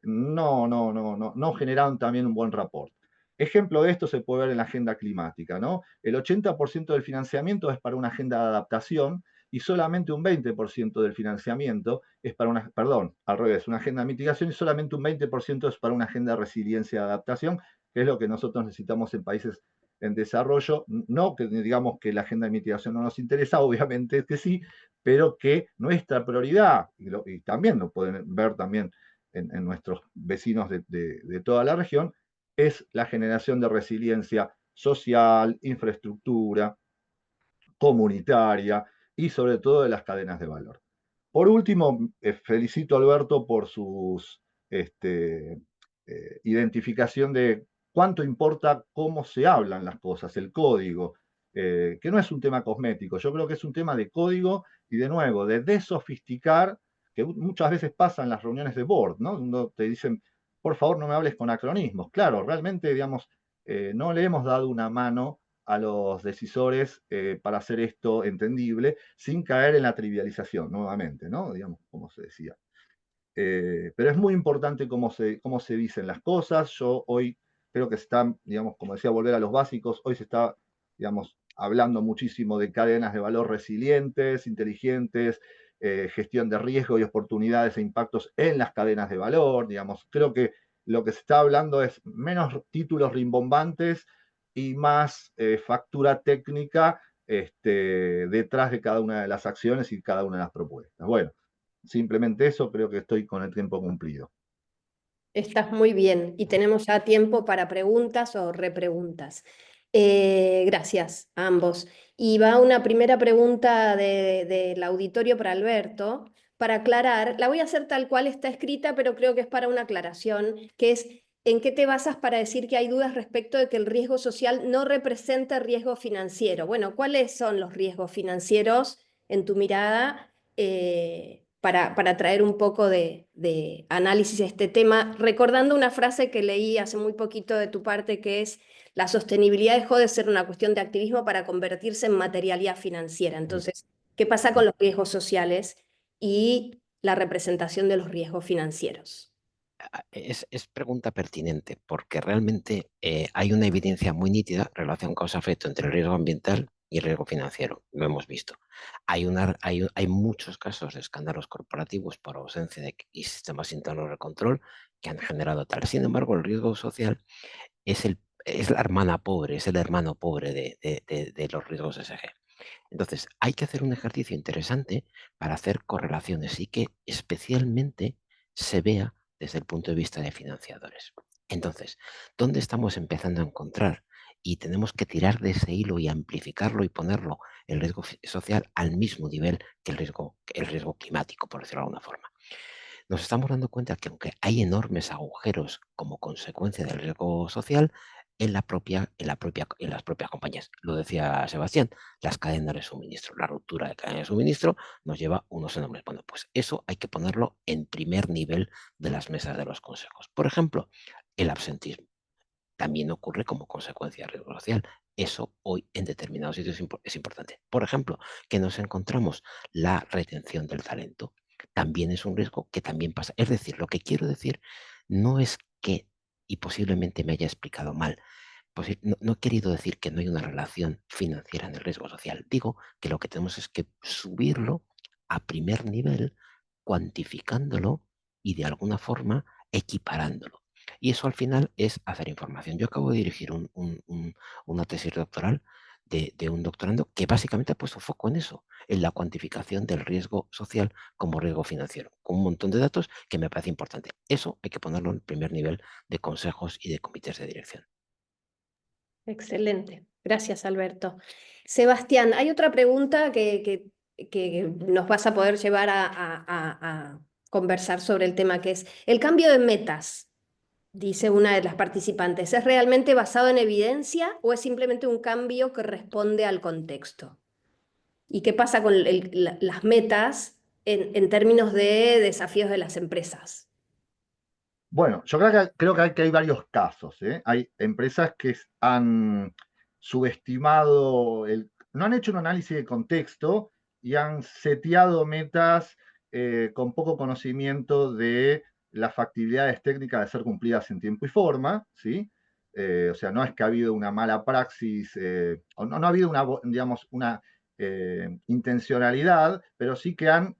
no generaron también un buen rapport. Ejemplo de esto se puede ver en la agenda climática, ¿no? El 80% del financiamiento es para una agenda de adaptación y solamente un 20% del financiamiento es para una, perdón, al revés, una agenda de mitigación y solamente un 20% es para una agenda de resiliencia y adaptación, que es lo que nosotros necesitamos en países en desarrollo. No que digamos que la agenda de mitigación no nos interesa, obviamente que sí, pero que nuestra prioridad, y también lo pueden ver también en nuestros vecinos de toda la región, es la generación de resiliencia social, infraestructura, comunitaria y sobre todo de las cadenas de valor. Por último, felicito a Alberto por sus identificación de cuánto importa cómo se hablan las cosas, el código, que no es un tema cosmético, yo creo que es un tema de código y de nuevo, de desofisticar, que muchas veces pasa en las reuniones de board, ¿no? Donde te dicen, por favor no me hables con acronismos. Claro, realmente, digamos, no le hemos dado una mano a los decisores para hacer esto entendible, sin caer en la trivialización, nuevamente, ¿no? Digamos, como se decía. Pero es muy importante cómo se dicen las cosas. Yo hoy creo que se está, digamos, como decía, volver a los básicos. Hoy se está, digamos, hablando muchísimo de cadenas de valor resilientes, inteligentes, gestión de riesgo y oportunidades e impactos en las cadenas de valor, digamos. Creo que lo que se está hablando es menos títulos rimbombantes y más factura técnica detrás de cada una de las acciones y cada una de las propuestas. Bueno, simplemente eso, creo que estoy con el tiempo cumplido. Estás muy bien y tenemos ya tiempo para preguntas o repreguntas. Gracias a ambos. Y va una primera pregunta del auditorio para Alberto, para aclarar. La voy a hacer tal cual está escrita, pero creo que es para una aclaración, que es: ¿en qué te basas para decir que hay dudas respecto de que el riesgo social no representa riesgo financiero? Bueno, ¿cuáles son los riesgos financieros en tu mirada? Para traer un poco de análisis a este tema, recordando una frase que leí hace muy poquito de tu parte, que es: la sostenibilidad dejó de ser una cuestión de activismo para convertirse en materialidad financiera. Entonces, ¿qué pasa con los riesgos sociales y la representación de los riesgos financieros? Es pregunta pertinente porque realmente hay una evidencia muy nítida, relación causa-efecto entre el riesgo ambiental y el riesgo financiero. Lo hemos visto. Hay muchos casos de escándalos corporativos por ausencia de sistemas internos de control que han generado tal. Sin embargo, el riesgo social es la hermana pobre, es el hermano pobre de los riesgos ESG. Entonces, hay que hacer un ejercicio interesante para hacer correlaciones y que especialmente se vea desde el punto de vista de financiadores. Entonces, ¿dónde estamos empezando a encontrar? Y tenemos que tirar de ese hilo y amplificarlo y ponerlo, el riesgo social, al mismo nivel que el riesgo climático, por decirlo de alguna forma. Nos estamos dando cuenta que aunque hay enormes agujeros como consecuencia del riesgo social, en las propias compañías. Lo decía Sebastián, las cadenas de suministro, la ruptura de cadena de suministro nos lleva unos enormes. Bueno, pues eso hay que ponerlo en primer nivel de las mesas de los consejos. Por ejemplo, el absentismo también ocurre como consecuencia del riesgo social. Eso hoy en determinados sitios es importante. Por ejemplo, que nos encontramos la retención del talento. También es un riesgo que también pasa. Es decir, lo que quiero decir no es que, y posiblemente me haya explicado mal, no he querido decir que no hay una relación financiera en el riesgo social. Digo que lo que tenemos es que subirlo a primer nivel, cuantificándolo y de alguna forma equiparándolo. Y eso al final es hacer información. Yo acabo de dirigir una tesis doctoral de un doctorando que básicamente ha puesto foco en eso, en la cuantificación del riesgo social como riesgo financiero, con un montón de datos que me parece importante. Eso hay que ponerlo en primer nivel de consejos y de comités de dirección. Excelente. Gracias, Alberto. Sebastián, hay otra pregunta que nos vas a poder llevar a conversar sobre el tema, que es el cambio de metas, dice una de las participantes. ¿Es realmente basado en evidencia o es simplemente un cambio que responde al contexto? ¿Y qué pasa con las metas en términos de desafíos de las empresas? Bueno, yo creo que hay varios casos, ¿eh? Hay empresas que han subestimado, no han hecho un análisis de contexto y han seteado metas con poco conocimiento de las factibilidades técnicas de ser cumplidas en tiempo y forma, ¿sí? O sea, no es que ha habido una mala praxis, o no ha habido digamos, una intencionalidad, pero sí que han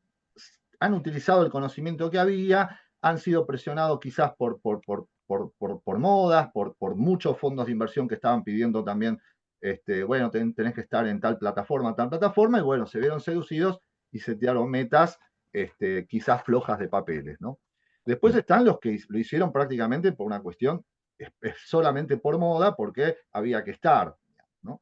utilizado el conocimiento que había, han sido presionados quizás por modas, por muchos fondos de inversión que estaban pidiendo también, bueno, tenés que estar en tal plataforma, y bueno, se vieron seducidos y setearon metas quizás flojas de papeles, ¿no? Después están los que lo hicieron prácticamente por una cuestión solamente por moda, porque había que estar, ¿no?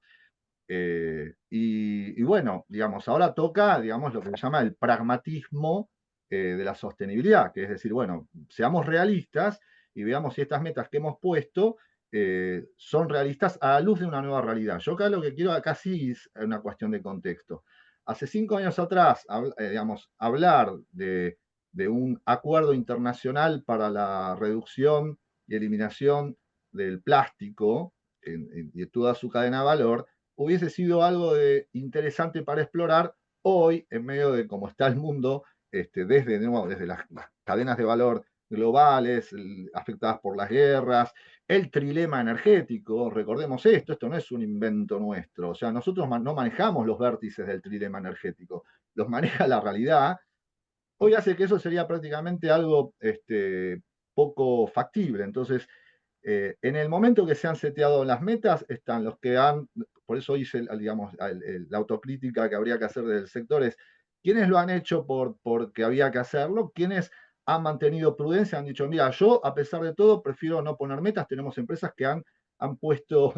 Y bueno, digamos, ahora toca, digamos, lo que se llama el pragmatismo de la sostenibilidad, que es decir, bueno, seamos realistas y veamos si estas metas que hemos puesto son realistas a la luz de una nueva realidad. Yo acá lo que quiero acá sí es una cuestión de contexto. Hace 5 años atrás, digamos, hablar de un acuerdo internacional para la reducción y eliminación del plástico y de toda su cadena de valor, hubiese sido algo interesante para explorar hoy, en medio de cómo está el mundo, desde las cadenas de valor globales, afectadas por las guerras, el trilema energético. Recordemos esto no es un invento nuestro, o sea, nosotros no manejamos los vértices del trilema energético. los maneja la realidad, hoy hace que eso sería prácticamente algo poco factible. Entonces, en el momento que se han seteado las metas, están los que han, por eso hice, digamos, la autocrítica que habría que hacer del sector es, ¿quiénes lo han hecho porque había que hacerlo? ¿Quiénes han mantenido prudencia? Han dicho, mira, yo a pesar de todo prefiero no poner metas. Tenemos empresas que han puesto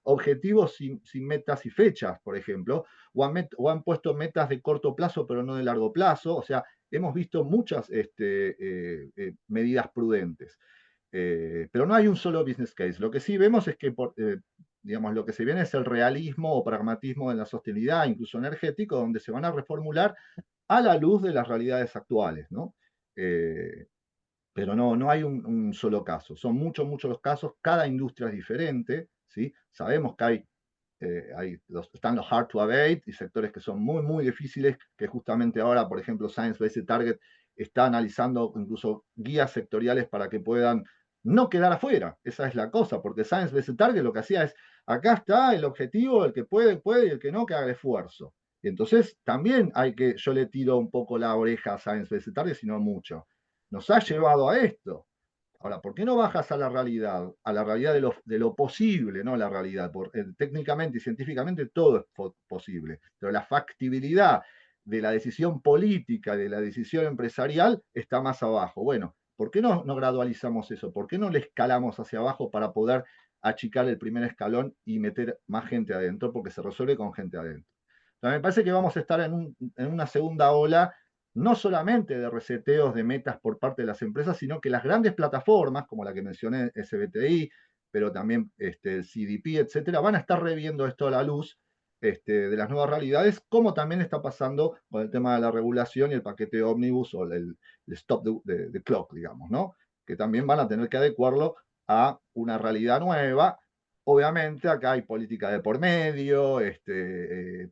objetivos sin metas y fechas, por ejemplo, o han puesto metas de corto plazo, pero no de largo plazo. O sea, hemos visto muchas medidas prudentes. Pero no hay un solo business case. Lo que sí vemos es que, digamos, lo que se viene es el realismo o pragmatismo de la sostenibilidad, incluso energético, donde se van a reformular a la luz de las realidades actuales, ¿no? Pero no hay un solo caso. Son muchos los casos. Cada industria es diferente, ¿sí? Sabemos que están los hard to abate y sectores que son muy difíciles, que justamente ahora, por ejemplo, Science Based Target está analizando incluso guías sectoriales para que puedan no quedar afuera. Esa es la cosa, porque Science Based Target lo que hacía es, acá está el objetivo, el que puede, y el que no, que haga esfuerzo. Y entonces también yo le tiro un poco la oreja a Science Based Target, sino mucho. Nos ha llevado a esto. Ahora, ¿por qué no bajas a la realidad de lo posible, no la realidad? Técnicamente y científicamente todo es posible, pero la factibilidad de la decisión política, de la decisión empresarial, está más abajo. Bueno, ¿por qué no gradualizamos eso? ¿Por qué no le escalamos hacia abajo para poder achicar el primer escalón y meter más gente adentro? Porque se resuelve con gente adentro. Entonces, me parece que vamos a estar en una segunda ola, no solamente de reseteos de metas por parte de las empresas, sino que las grandes plataformas, como la que mencioné, SBTI, pero también el CDP, etcétera, van a estar reviendo esto a la luz de las nuevas realidades, como también está pasando con el tema de la regulación y el paquete Omnibus o el stop the clock, digamos, ¿no? Que también van a tener que adecuarlo a una realidad nueva. Obviamente acá hay política de por medio,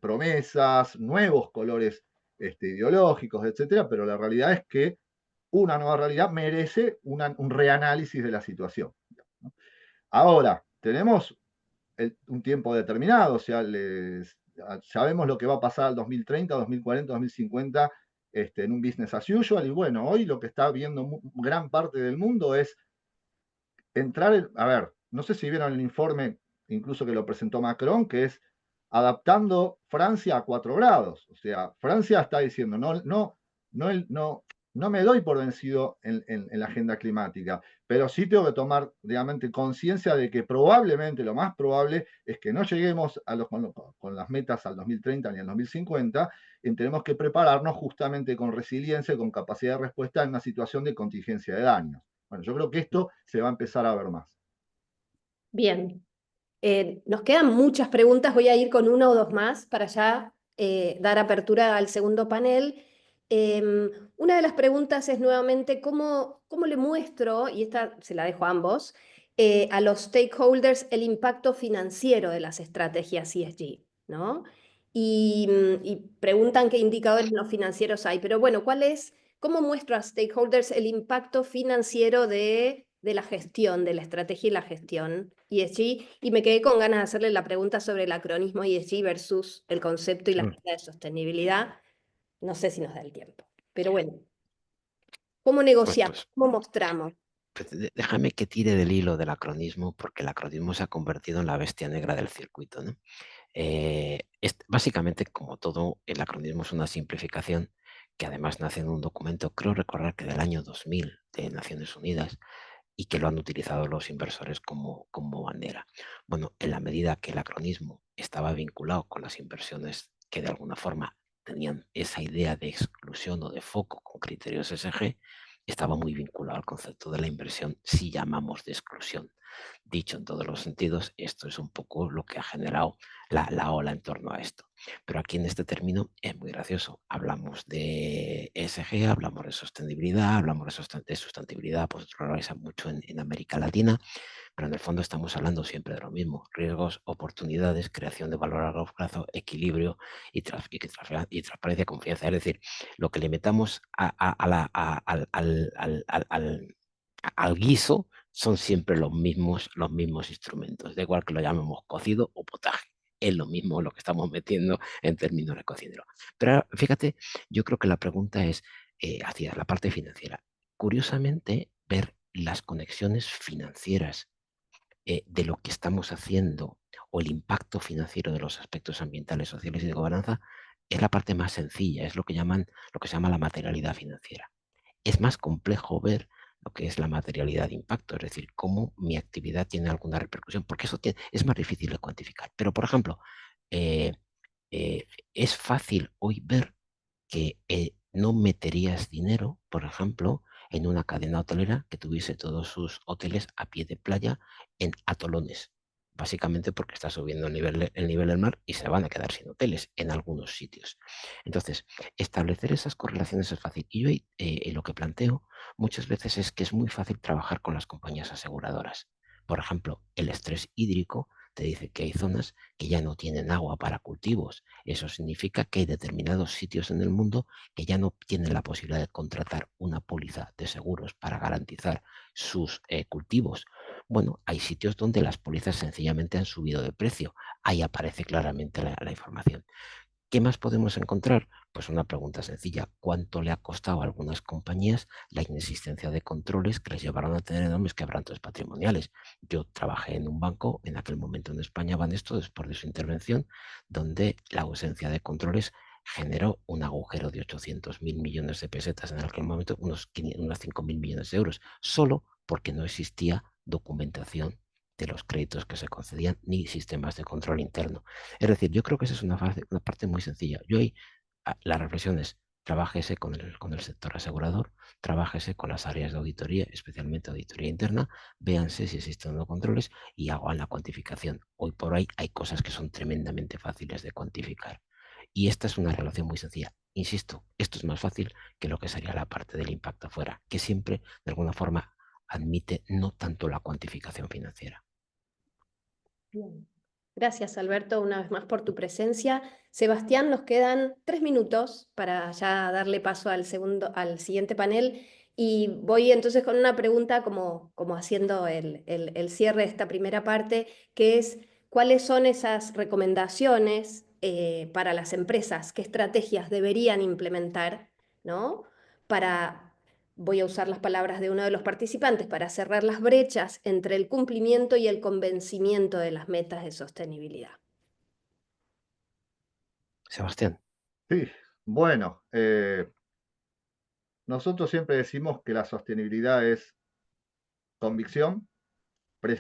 promesas, nuevos colores ideológicos, etcétera, pero la realidad es que una nueva realidad merece un reanálisis de la situación. Ahora, tenemos un tiempo determinado, o sea, sabemos lo que va a pasar al 2030, 2040, 2050 en un business as usual, y bueno, hoy lo que está viendo gran parte del mundo es entrar, a ver, no sé si vieron el informe, incluso que lo presentó Macron, que es adaptando Francia a 4 grados. O sea, Francia está diciendo, no me doy por vencido en la agenda climática, pero sí tengo que tomar, digamos, conciencia de que probablemente, lo más probable, es que no lleguemos con las metas al 2030 ni al 2050, y tenemos que prepararnos justamente con resiliencia y con capacidad de respuesta en una situación de contingencia de daños. Bueno, yo creo que esto se va a empezar a ver más. Bien. Nos quedan muchas preguntas, voy a ir con una o dos más para ya dar apertura al segundo panel. Una de las preguntas es nuevamente cómo le muestro, y esta se la dejo a ambos, a los stakeholders el impacto financiero de las estrategias ESG, ¿no? Y preguntan qué indicadores no financieros hay, pero bueno, ¿cómo muestro a stakeholders el impacto financiero de la gestión, de la estrategia y la gestión ESG? Y me quedé con ganas de hacerle la pregunta sobre el acronismo ESG versus el concepto y la agenda de sostenibilidad. No sé si nos da el tiempo, pero bueno, ¿cómo negociamos? ¿Cómo mostramos? Pues déjame que tire del hilo del acronismo, porque el acronismo se ha convertido en la bestia negra del circuito, ¿no? Básicamente, como todo, el acronismo es una simplificación que además nace en un documento, creo recordar que del año 2000 de Naciones Unidas, y que lo han utilizado los inversores como bandera. Bueno, en la medida que el acronismo estaba vinculado con las inversiones que de alguna forma tenían esa idea de exclusión o de foco con criterios ESG, estaba muy vinculado al concepto de la inversión, si llamamos de exclusión. Dicho en todos los sentidos, esto es un poco lo que ha generado la ola en torno a esto. Pero aquí en este término es muy gracioso. Hablamos de ESG, hablamos de sostenibilidad, hablamos de sustentabilidad, pues lo realizan mucho en América Latina, pero en el fondo estamos hablando siempre de lo mismo: riesgos, oportunidades, creación de valor a largo plazo, equilibrio y transparencia, confianza. Es decir, lo que le metamos al guiso son siempre los mismos instrumentos, da igual que lo llamemos cocido o potaje. es lo mismo lo que estamos metiendo en términos de cocinero. Pero fíjate, yo creo que la pregunta es hacia la parte financiera. Curiosamente, ver las conexiones financieras de lo que estamos haciendo o el impacto financiero de los aspectos ambientales, sociales y de gobernanza es la parte más sencilla, es lo que se llama la materialidad financiera. Es más complejo ver lo que es la materialidad de impacto, es decir, cómo mi actividad tiene alguna repercusión, porque eso es más difícil de cuantificar. Pero, por ejemplo, eh, es fácil hoy ver que no meterías dinero, por ejemplo, en una cadena hotelera que tuviese todos sus hoteles a pie de playa en atolones, básicamente porque está subiendo el nivel del mar y se van a quedar sin hoteles en algunos sitios. Entonces, establecer esas correlaciones es fácil. Y yo lo que planteo muchas veces es que es muy fácil trabajar con las compañías aseguradoras. Por ejemplo, el estrés hídrico te dice que hay zonas que ya no tienen agua para cultivos. Eso significa que hay determinados sitios en el mundo que ya no tienen la posibilidad de contratar una póliza de seguros para garantizar sus cultivos. Bueno, hay sitios donde las pólizas sencillamente han subido de precio. Ahí aparece claramente la información. ¿Qué más podemos encontrar? Pues una pregunta sencilla. ¿Cuánto le ha costado a algunas compañías la inexistencia de controles que les llevaron a tener enormes quebrantos patrimoniales? Yo trabajé en un banco, en aquel momento en España, Banesto, después de su intervención, donde la ausencia de controles generó un agujero de 800.000 millones de pesetas, en aquel momento unos 5.000 millones de euros, solo porque no existía documentación de los créditos que se concedían ni sistemas de control interno. Es decir, yo creo que esa es una parte muy sencilla. Yo ahí, la reflexión es, trabájese con el sector asegurador, trabájese con las áreas de auditoría, especialmente auditoría interna, véanse si existen o no controles y hagan la cuantificación. Hoy por hoy hay cosas que son tremendamente fáciles de cuantificar. Y esta es una relación muy sencilla. Insisto, esto es más fácil que lo que sería la parte del impacto afuera, que siempre, de alguna forma, admite no tanto la cuantificación financiera. Bien. Gracias, Alberto, una vez más por tu presencia. Sebastián, nos quedan 3 minutos para ya darle paso al siguiente panel. Y voy entonces con una pregunta como haciendo el cierre de esta primera parte, que es, ¿cuáles son esas recomendaciones para las empresas? ¿Qué estrategias deberían implementar, ¿no? Para, voy a usar las palabras de uno de los participantes, para cerrar las brechas entre el cumplimiento y el convencimiento de las metas de sostenibilidad. Sebastián. Sí, bueno, nosotros siempre decimos que la sostenibilidad es convicción,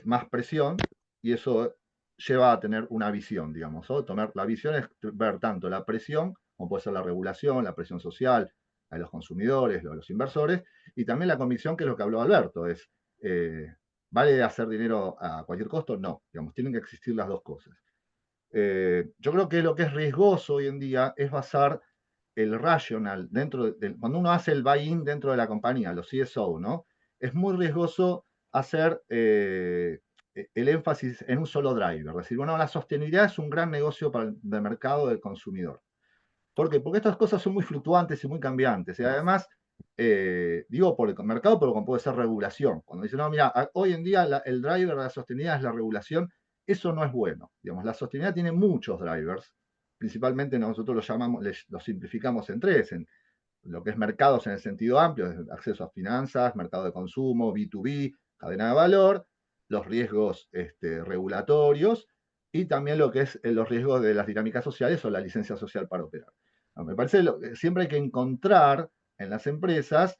más presión, y eso lleva a tener una visión, digamos. ¿no? La visión es ver tanto la presión, como puede ser la regulación, la presión social, a los consumidores, a los inversores, y también la convicción, que es lo que habló Alberto, es, ¿vale hacer dinero a cualquier costo? No, digamos, tienen que existir las dos cosas. Yo creo que lo que es riesgoso hoy en día es basar el rational cuando uno hace el buy-in dentro de la compañía, los CSO, ¿no? Es muy riesgoso hacer el énfasis en un solo driver. Es decir, bueno, la sostenibilidad es un gran negocio para el mercado del consumidor. ¿Por qué? Porque estas cosas son muy fluctuantes y muy cambiantes. Y además, digo por el mercado, pero como puede ser regulación. Cuando dicen, no, mira, hoy en día el driver de la sostenibilidad es la regulación, eso no es bueno. Digamos, la sostenibilidad tiene muchos drivers. Principalmente nosotros los simplificamos en tres, en lo que es mercados en el sentido amplio, acceso a finanzas, mercado de consumo, B2B, cadena de valor, los riesgos regulatorios y también lo que es los riesgos de las dinámicas sociales o la licencia social para operar. Me parece que siempre hay que encontrar en las empresas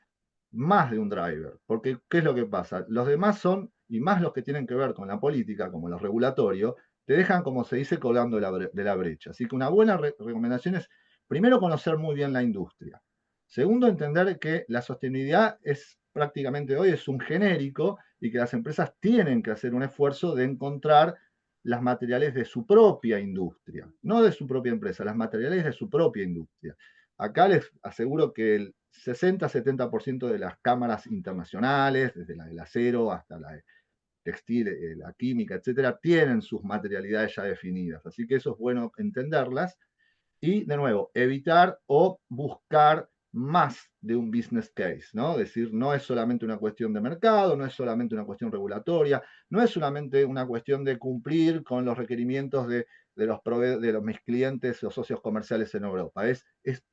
más de un driver, porque ¿qué es lo que pasa? Los demás son, y más los que tienen que ver con la política, como los regulatorios, te dejan, como se dice, colgando de la brecha. Así que una buena recomendación es, primero, conocer muy bien la industria. Segundo, entender que la sostenibilidad es prácticamente hoy es un genérico y que las empresas tienen que hacer un esfuerzo de encontrar las materiales de su propia industria, no de su propia empresa, las materiales de su propia industria. Acá les aseguro que el 60-70% de las cámaras internacionales, desde la del acero hasta la de textil, la química, etcétera, tienen sus materialidades ya definidas. Así que eso es bueno entenderlas. Y, de nuevo, evitar o buscar más de un business case, ¿no? Es decir, no es solamente una cuestión de mercado, no es solamente una cuestión regulatoria, no es solamente una cuestión de cumplir con los requerimientos de de mis clientes o socios comerciales en Europa. Es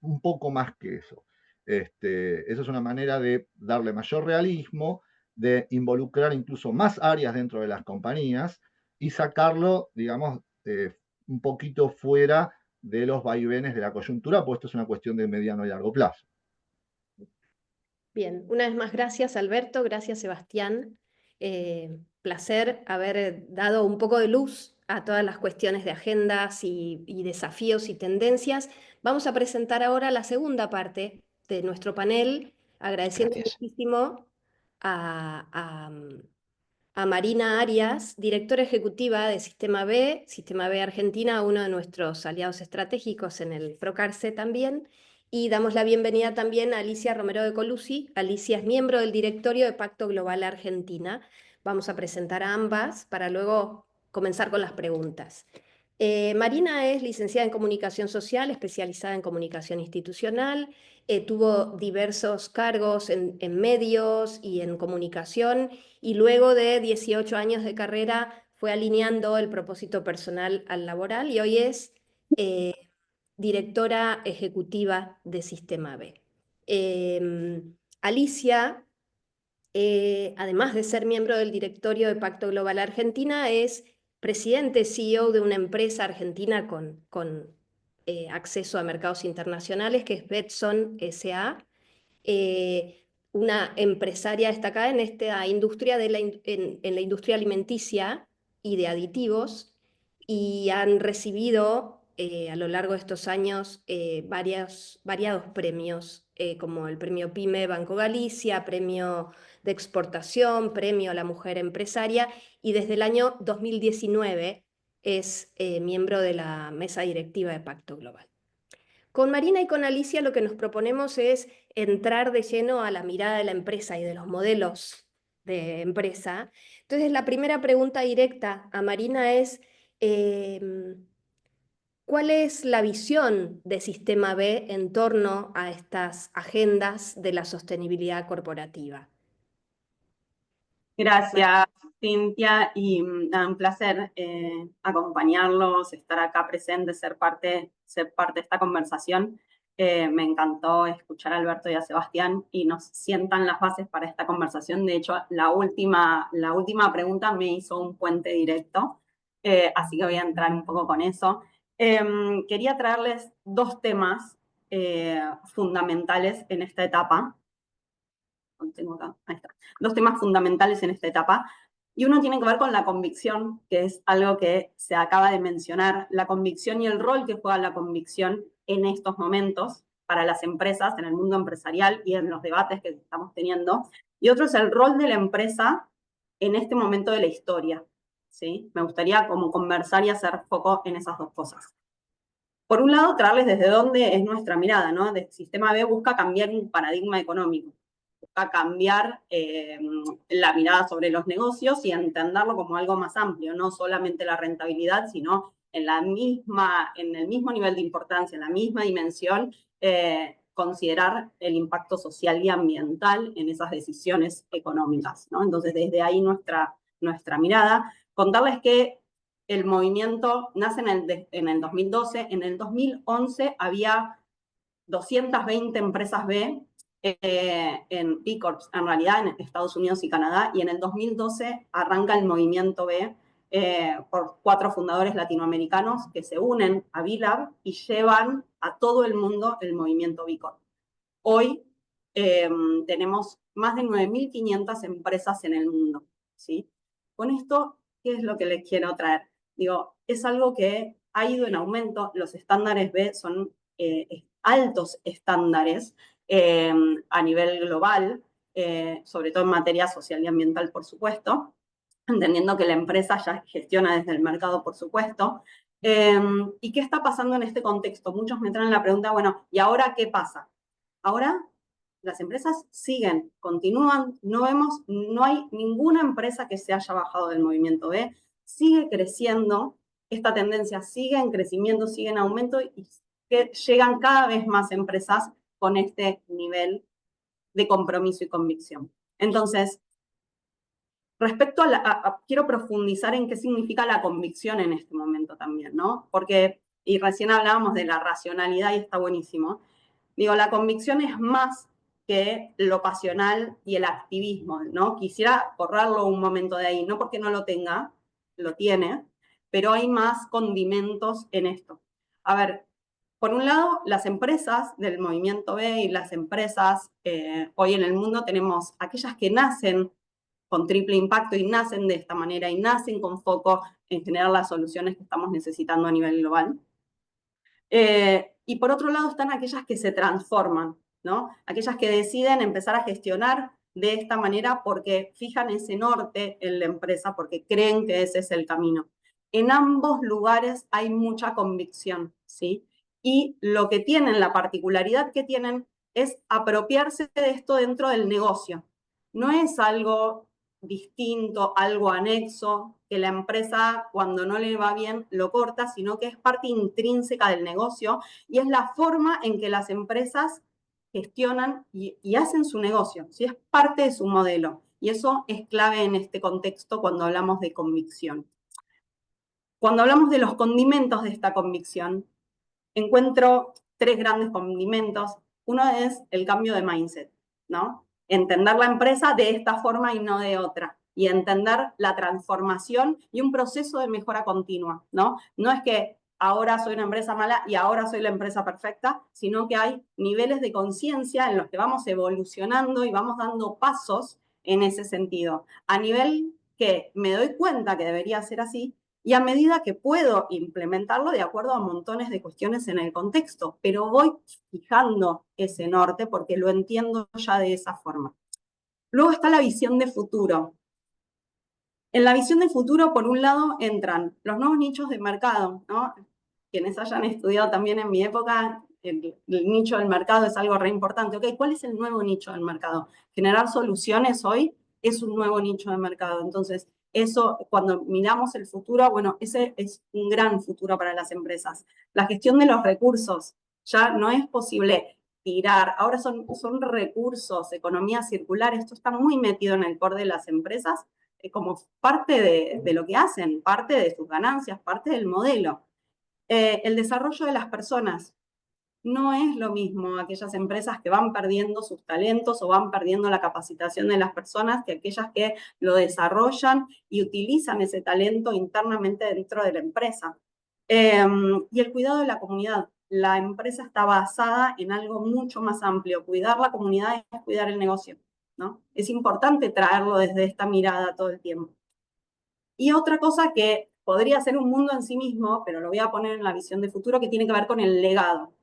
un poco más que eso. Eso es una manera de darle mayor realismo, de involucrar incluso más áreas dentro de las compañías y sacarlo, digamos, un poquito fuera de los vaivenes de la coyuntura, pues esto es una cuestión de mediano y largo plazo. Bien, una vez más, gracias Alberto, gracias Sebastián. Placer haber dado un poco de luz a todas las cuestiones de agendas y desafíos y tendencias. Vamos a presentar ahora la segunda parte de nuestro panel, agradeciendo Gracias. muchísimo a Marina Arias, directora ejecutiva de Sistema B Argentina, uno de nuestros aliados estratégicos en el Procarce también. Y damos la bienvenida también a Alicia Romero de Colucci. Alicia es miembro del directorio de Pacto Global Argentina. Vamos a presentar a ambas para luego comenzar con las preguntas. Marina es licenciada en Comunicación Social, especializada en Comunicación Institucional. Tuvo diversos cargos en medios y en comunicación, y luego de 18 años de carrera fue alineando el propósito personal al laboral y hoy es directora ejecutiva de Sistema B. Alicia, además de ser miembro del directorio de Pacto Global Argentina, es presidente CEO de una empresa argentina con acceso a mercados internacionales, que es Betson S.A., una empresaria destacada en esta industria en la industria alimenticia y de aditivos, y han recibido a lo largo de estos años variados premios, como el premio PYME Banco Galicia, premio de exportación, premio a la mujer empresaria, y desde el año 2019 es miembro de la mesa directiva de Pacto Global. Con Marina y con Alicia lo que nos proponemos es entrar de lleno a la mirada de la empresa y de los modelos de empresa. Entonces, la primera pregunta directa a Marina es, ¿cuál es la visión de Sistema B en torno a estas agendas de la sostenibilidad corporativa? Gracias, Cintia, y un placer acompañarlos, estar acá presente, ser parte de esta conversación. Me encantó escuchar a Alberto y a Sebastián y nos sientan las bases para esta conversación. De hecho, la última pregunta me hizo un puente directo, así que voy a entrar un poco con eso. Quería traerles dos temas fundamentales en esta etapa. Tengo acá, ahí está. Dos temas fundamentales en esta etapa. Y uno tiene que ver con la convicción, que es algo que se acaba de mencionar, la convicción y el rol que juega la convicción en estos momentos para las empresas, en el mundo empresarial y en los debates que estamos teniendo. Y otro es el rol de la empresa en este momento de la historia, ¿sí? Me gustaría como conversar y hacer foco en esas dos cosas. Por un lado, traerles desde dónde es nuestra mirada, ¿no? El Sistema B busca cambiar un paradigma económico, busca cambiar la mirada sobre los negocios y entenderlo como algo más amplio, no solamente la rentabilidad, sino en el mismo nivel de importancia, en la misma dimensión, considerar el impacto social y ambiental en esas decisiones económicas, ¿no? Entonces, desde ahí nuestra mirada. Contarles que el movimiento nace en el 2012, en el 2011 había 220 empresas B en B Corps, en realidad en Estados Unidos y Canadá, y en el 2012 arranca el movimiento B por 4 fundadores latinoamericanos que se unen a B-Lab y llevan a todo el mundo el movimiento B Corp. Hoy tenemos más de 9.500 empresas en el mundo, ¿sí? Con esto, ¿qué es lo que les quiero traer? Digo, es algo que ha ido en aumento. Los estándares B son altos estándares a nivel global, sobre todo en materia social y ambiental, por supuesto, entendiendo que la empresa ya gestiona desde el mercado, por supuesto. ¿Y qué está pasando en este contexto? Muchos me traen la pregunta, bueno, ¿y ahora qué pasa? Ahora las empresas siguen, continúan, no hay ninguna empresa que se haya bajado del movimiento B, sigue creciendo, esta tendencia sigue en crecimiento, sigue en aumento y que llegan cada vez más empresas con este nivel de compromiso y convicción. Entonces, Respecto a quiero profundizar en qué significa la convicción en este momento también, ¿no? Porque, y recién hablábamos de la racionalidad y está buenísimo. Digo, la convicción es más que lo pasional y el activismo, ¿no? Quisiera borrarlo un momento de ahí, no porque no lo tenga, lo tiene, pero hay más condimentos en esto. A ver, por un lado, las empresas del movimiento B y las empresas hoy en el mundo tenemos aquellas que nacen con triple impacto y nacen de esta manera y nacen con foco en generar las soluciones que estamos necesitando a nivel global. Y por otro lado están aquellas que se transforman, ¿no? Aquellas que deciden empezar a gestionar de esta manera porque fijan ese norte en la empresa, porque creen que ese es el camino. En ambos lugares hay mucha convicción, ¿sí? Y lo que tienen, la particularidad que tienen, es apropiarse de esto dentro del negocio. No es algo distinto, algo anexo, que la empresa cuando no le va bien lo corta, sino que es parte intrínseca del negocio y es la forma en que las empresas gestionan y hacen su negocio, ¿sí? Es parte de su modelo y eso es clave en este contexto cuando hablamos de convicción. Cuando hablamos de los condimentos de esta convicción, encuentro 3 grandes condimentos. Uno es el cambio de mindset, ¿no? Entender la empresa de esta forma y no de otra. Y entender la transformación y un proceso de mejora continua, ¿no? No es que ahora soy una empresa mala y ahora soy la empresa perfecta, sino que hay niveles de conciencia en los que vamos evolucionando y vamos dando pasos en ese sentido. A nivel que me doy cuenta que debería ser así, y a medida que puedo implementarlo de acuerdo a montones de cuestiones en el contexto, pero voy fijando ese norte porque lo entiendo ya de esa forma. Luego está la visión de futuro. En la visión de futuro, por un lado, entran los nuevos nichos de mercado, ¿no? Quienes hayan estudiado también en mi época, el nicho del mercado es algo re importante. Ok, ¿cuál es el nuevo nicho del mercado? Generar soluciones hoy es un nuevo nicho de mercado. Entonces, eso, cuando miramos el futuro, bueno, ese es un gran futuro para las empresas. La gestión de los recursos, ya no es posible tirar, ahora son recursos, economía circular, esto está muy metido en el core de las empresas como parte de lo que hacen, parte de sus ganancias, parte del modelo. El desarrollo de las personas. No es lo mismo aquellas empresas que van perdiendo sus talentos o van perdiendo la capacitación de las personas que aquellas que lo desarrollan y utilizan ese talento internamente dentro de la empresa. Y el cuidado de la comunidad. La empresa está basada en algo mucho más amplio. Cuidar la comunidad es cuidar el negocio, ¿no? Es importante traerlo desde esta mirada todo el tiempo. Y otra cosa que podría ser un mundo en sí mismo, pero lo voy a poner en la visión de futuro, que tiene que ver con el legado.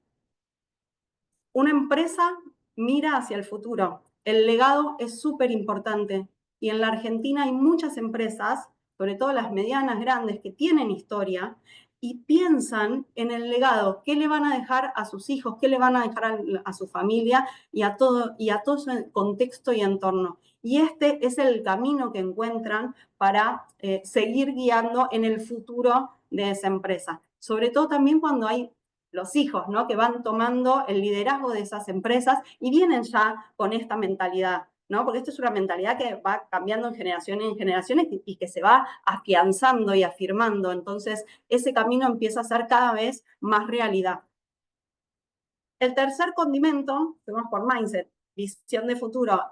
Una empresa mira hacia el futuro. El legado es súper importante. Y en la Argentina hay muchas empresas, sobre todo las medianas, grandes, que tienen historia y piensan en el legado, qué le van a dejar a sus hijos, qué le van a dejar a su familia y a todo su contexto y entorno. Y este es el camino que encuentran para seguir guiando en el futuro de esa empresa. Sobre todo también cuando hay los hijos, ¿no? Que van tomando el liderazgo de esas empresas y vienen ya con esta mentalidad, ¿no? Porque esto es una mentalidad que va cambiando en generaciones y que se va afianzando y afirmando. Entonces, ese camino empieza a ser cada vez más realidad. El tercer condimento, fuimos por mindset, visión de futuro,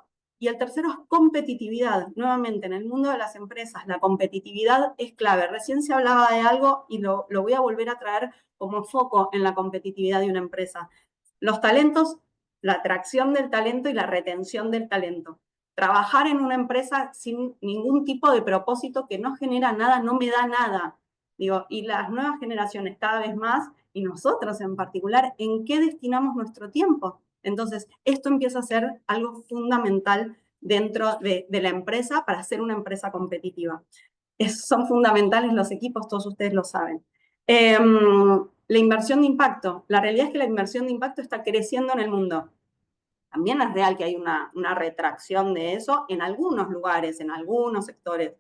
y el tercero es competitividad. Nuevamente, en el mundo de las empresas, la competitividad es clave. Recién se hablaba de algo y lo voy a volver a traer como foco en la competitividad de una empresa. Los talentos, la atracción del talento y la retención del talento. Trabajar en una empresa sin ningún tipo de propósito que no genera nada, no me da nada. Digo, y las nuevas generaciones cada vez más, y nosotros en particular, ¿en qué destinamos nuestro tiempo? Entonces, esto empieza a ser algo fundamental dentro de la empresa para ser una empresa competitiva. Son fundamentales los equipos, todos ustedes lo saben. La inversión de impacto. La realidad es que la inversión de impacto está creciendo en el mundo. También es real que hay una retracción de eso en algunos lugares, en algunos sectores,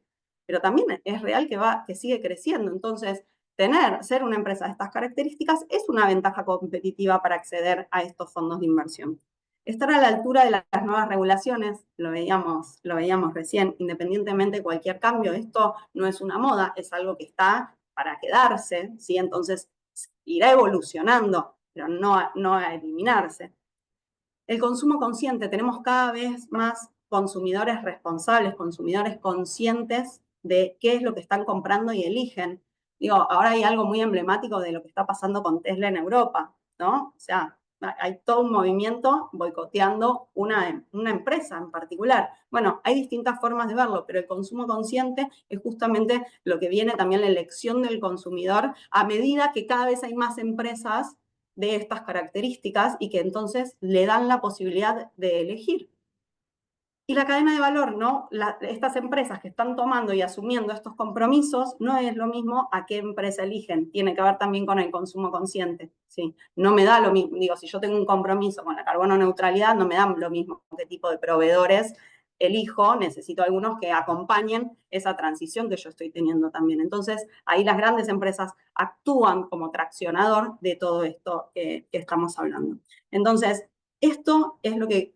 pero también es real que sigue creciendo. Entonces, ser una empresa de estas características es una ventaja competitiva para acceder a estos fondos de inversión. estar a la altura de las nuevas regulaciones, lo veíamos recién, independientemente de cualquier cambio, esto no es una moda, es algo que está para quedarse, ¿sí? Entonces irá evolucionando, pero no a eliminarse. El consumo consciente, tenemos cada vez más consumidores responsables, consumidores conscientes de qué es lo que están comprando y eligen. Digo, ahora hay algo muy emblemático de lo que está pasando con Tesla en Europa, ¿no? O sea, hay todo un movimiento boicoteando una empresa en particular. Bueno, hay distintas formas de verlo, pero el consumo consciente es justamente lo que viene también la elección del consumidor a medida que cada vez hay más empresas de estas características y que entonces le dan la posibilidad de elegir. Y la cadena de valor, ¿no? Estas empresas que están tomando y asumiendo estos compromisos no es lo mismo a qué empresa eligen. Tiene que ver también con el consumo consciente, ¿sí? No me da lo mismo. Digo, si yo tengo un compromiso con la carbono neutralidad, no me dan lo mismo qué tipo de proveedores elijo. Necesito algunos que acompañen esa transición que yo estoy teniendo también. Entonces, ahí las grandes empresas actúan como traccionador de todo esto que estamos hablando. Entonces, esto es lo que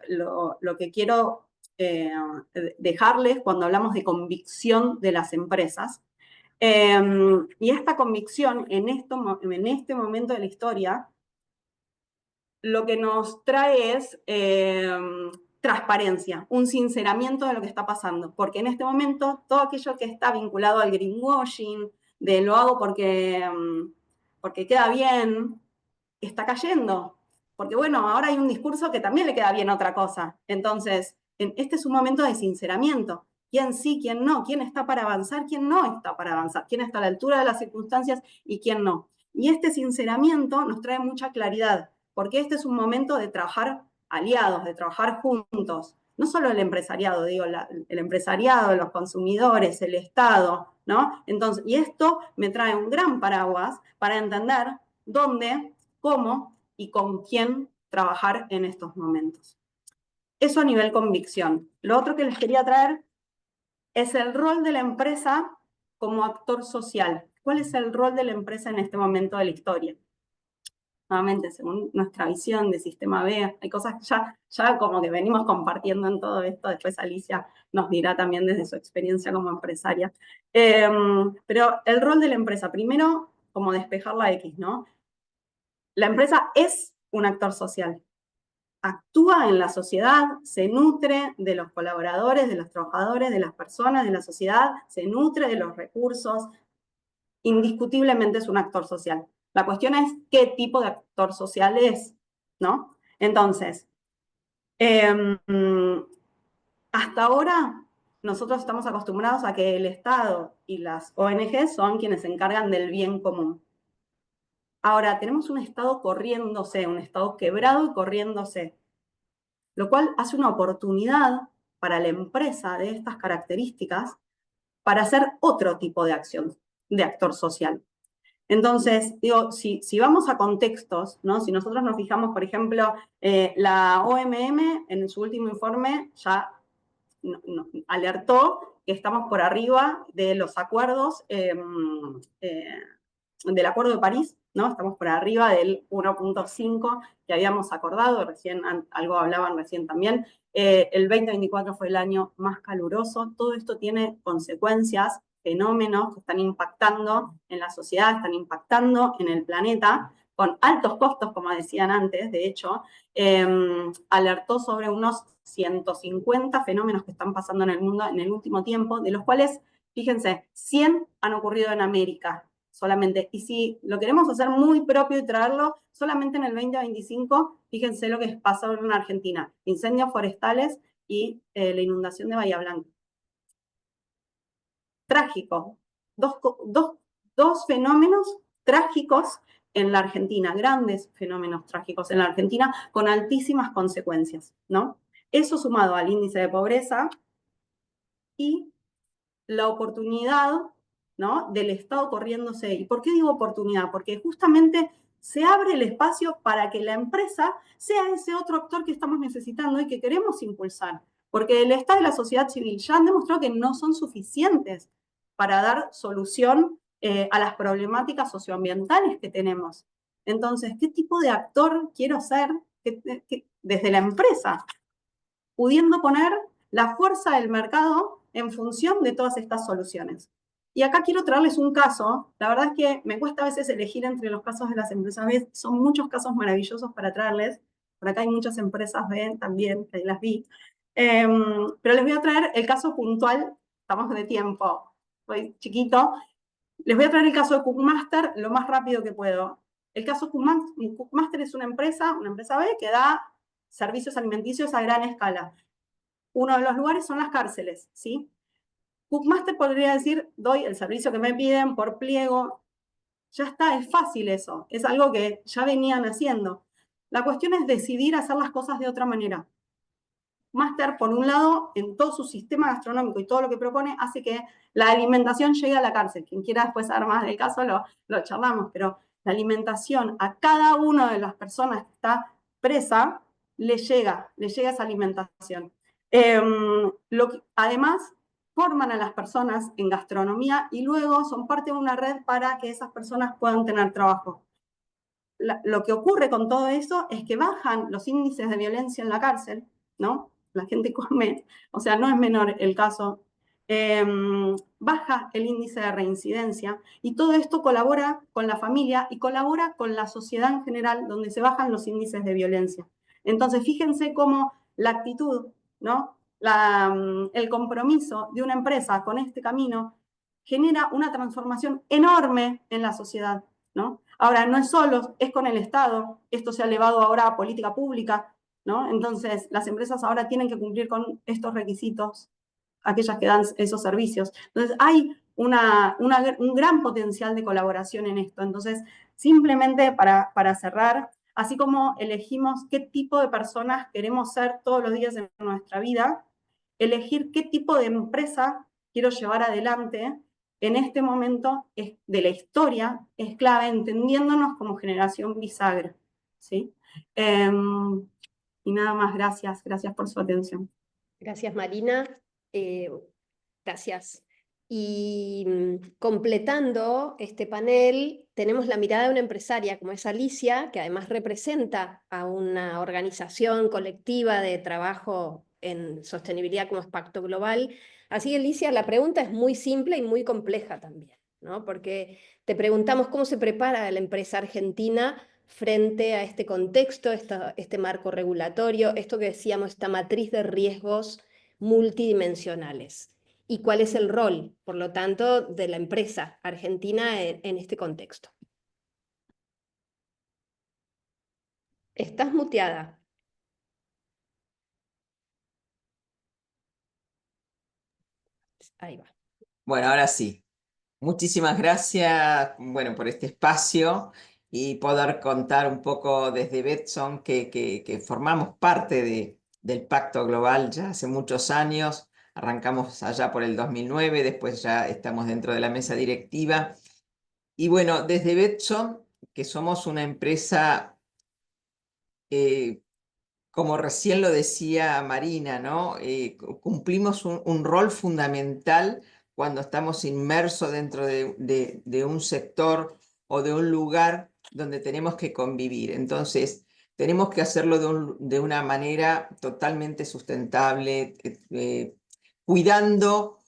quiero dejarles cuando hablamos de convicción de las empresas. Y esta convicción en este momento de la historia, lo que nos trae es transparencia, un sinceramiento de lo que está pasando, porque en este momento todo aquello que está vinculado al greenwashing, de lo hago porque queda bien, está cayendo. Porque bueno, ahora hay un discurso que también le queda bien otra cosa. Entonces, este es un momento de sinceramiento. ¿Quién sí, quién no? ¿Quién está para avanzar? ¿Quién no está para avanzar? ¿Quién está a la altura de las circunstancias y quién no? Y este sinceramiento nos trae mucha claridad, porque este es un momento de trabajar aliados, de trabajar juntos. No solo el empresariado, digo, el empresariado, los consumidores, el Estado, ¿no? Entonces, y esto me trae un gran paraguas para entender dónde, cómo y con quién trabajar en estos momentos. Eso a nivel convicción. Lo otro que les quería traer es el rol de la empresa como actor social. ¿Cuál es el rol de la empresa en este momento de la historia? Nuevamente, según nuestra visión de Sistema B, hay cosas que ya como que venimos compartiendo en todo esto. Después Alicia nos dirá también desde su experiencia como empresaria. Pero el rol de la empresa, primero, como despejar la X, ¿no? La empresa es un actor social. Actúa en la sociedad, se nutre de los colaboradores, de los trabajadores, de las personas, de la sociedad, se nutre de los recursos. Indiscutiblemente es un actor social. La cuestión es qué tipo de actor social es, ¿no? Entonces, hasta ahora nosotros estamos acostumbrados a que el Estado y las ONG son quienes se encargan del bien común. Ahora, tenemos un Estado corriéndose, un Estado quebrado y corriéndose, lo cual hace una oportunidad para la empresa de estas características para hacer otro tipo de acción, de actor social. Entonces, digo, si vamos a contextos, ¿no? Si nosotros nos fijamos, por ejemplo, la OMM en su último informe ya alertó que estamos por arriba de los acuerdos del Acuerdo de París, ¿no? Estamos por arriba del 1.5 que habíamos acordado, recién algo hablaban recién también. El 2024 fue el año más caluroso. Todo esto tiene consecuencias, fenómenos que están impactando en la sociedad, están impactando en el planeta, con altos costos, como decían antes. De hecho, alertó sobre unos 150 fenómenos que están pasando en el mundo en el último tiempo, de los cuales, fíjense, 100 han ocurrido en América solamente. Y si lo queremos hacer muy propio y traerlo, solamente en el 2025, fíjense lo que pasó en Argentina: incendios forestales y la inundación de Bahía Blanca. Trágico. Dos fenómenos trágicos en la Argentina, grandes fenómenos trágicos en la Argentina, con altísimas consecuencias, ¿no? Eso sumado al índice de pobreza y la oportunidad, ¿no?, del Estado corriéndose. ¿Y por qué digo oportunidad? Porque justamente se abre el espacio para que la empresa sea ese otro actor que estamos necesitando y que queremos impulsar. Porque el Estado y la sociedad civil ya han demostrado que no son suficientes para dar solución a las problemáticas socioambientales que tenemos. Entonces, ¿qué tipo de actor quiero ser desde la empresa, pudiendo poner la fuerza del mercado en función de todas estas soluciones. Y acá quiero traerles un caso. La verdad es que me cuesta a veces elegir entre los casos de las empresas B. Son muchos casos maravillosos para traerles. Por acá hay muchas empresas B también, que ahí las vi. Pero les voy a traer el caso puntual. Estamos de tiempo, soy chiquito. Les voy a traer el caso de Cookmaster lo más rápido que puedo. El caso Cookmaster es una empresa B, que da servicios alimenticios a gran escala. Uno de los lugares son las cárceles, ¿sí? Cookmaster podría decir, doy el servicio que me piden por pliego. Ya está, es fácil eso. Es algo que ya venían haciendo. La cuestión es decidir hacer las cosas de otra manera. Master, por un lado, en todo su sistema gastronómico y todo lo que propone, hace que la alimentación llegue a la cárcel. Quien quiera después saber más del caso lo charlamos, pero la alimentación a cada una de las personas que está presa le llega esa alimentación. Además, forman a las personas en gastronomía y luego son parte de una red para que esas personas puedan tener trabajo. Lo que ocurre con todo eso es que bajan los índices de violencia en la cárcel, ¿no? La gente come, o sea, no es menor el caso. Baja el índice de reincidencia y todo esto colabora con la familia y colabora con la sociedad en general, donde se bajan los índices de violencia. Entonces, fíjense cómo la actitud, ¿no? El compromiso de una empresa con este camino genera una transformación enorme en la sociedad, ¿no? Ahora, no es solo, es con el Estado. Esto se ha elevado ahora a política pública, ¿no? Entonces, las empresas ahora tienen que cumplir con estos requisitos, aquellas que dan esos servicios. Entonces, hay un gran potencial de colaboración en esto. Entonces, simplemente para cerrar, así como elegimos qué tipo de personas queremos ser todos los días en nuestra vida, elegir qué tipo de empresa quiero llevar adelante en este momento de la historia es clave, entendiéndonos como generación bisagra, ¿sí? Y nada más, gracias por su atención. Gracias, Marina. Gracias. Y completando este panel, tenemos la mirada de una empresaria como es Alicia, que además representa a una organización colectiva de trabajo en sostenibilidad como es Pacto Global. Así que, Alicia, la pregunta es muy simple y muy compleja también, ¿no? Porque te preguntamos cómo se prepara la empresa argentina frente a este contexto, este marco regulatorio, esto que decíamos, esta matriz de riesgos multidimensionales. ¿Y cuál es el rol, por lo tanto, de la empresa argentina en este contexto? Estás muteada. Ahí va. Bueno, ahora sí. Muchísimas gracias, bueno, por este espacio y poder contar un poco desde Betson que formamos parte del Pacto Global ya hace muchos años. Arrancamos allá por el 2009, después ya estamos dentro de la mesa directiva. Y bueno, desde Betson, que somos una empresa, como recién lo decía Marina, ¿no? Cumplimos un rol fundamental cuando estamos inmersos dentro de un sector o de un lugar donde tenemos que convivir. Entonces, tenemos que hacerlo de una manera totalmente sustentable, cuidando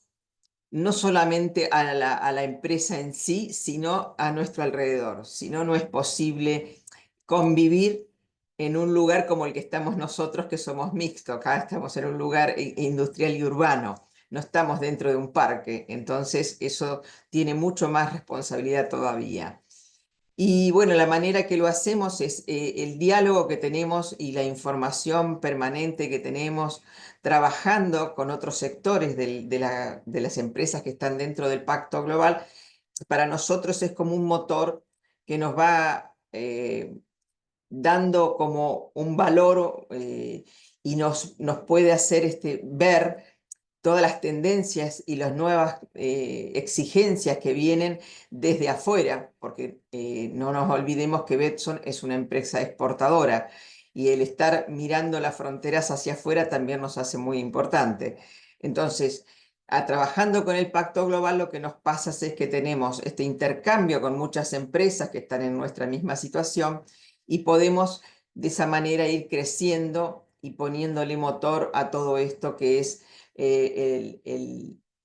no solamente a la empresa en sí, sino a nuestro alrededor. Si no, no es posible convivir en un lugar como el que estamos nosotros, que somos mixtos. Acá estamos en un lugar industrial y urbano, no estamos dentro de un parque, entonces eso tiene mucho más responsabilidad todavía. Y bueno, la manera que lo hacemos es el diálogo que tenemos y la información permanente que tenemos trabajando con otros sectores de las empresas que están dentro del Pacto Global. Para nosotros es como un motor que nos va dando como un valor y nos puede hacer ver todas las tendencias y las nuevas exigencias que vienen desde afuera, porque no nos olvidemos que Betson es una empresa exportadora y el estar mirando las fronteras hacia afuera también nos hace muy importante. Entonces, trabajando con el Pacto Global, lo que nos pasa es que tenemos este intercambio con muchas empresas que están en nuestra misma situación y podemos de esa manera ir creciendo y poniéndole motor a todo esto que es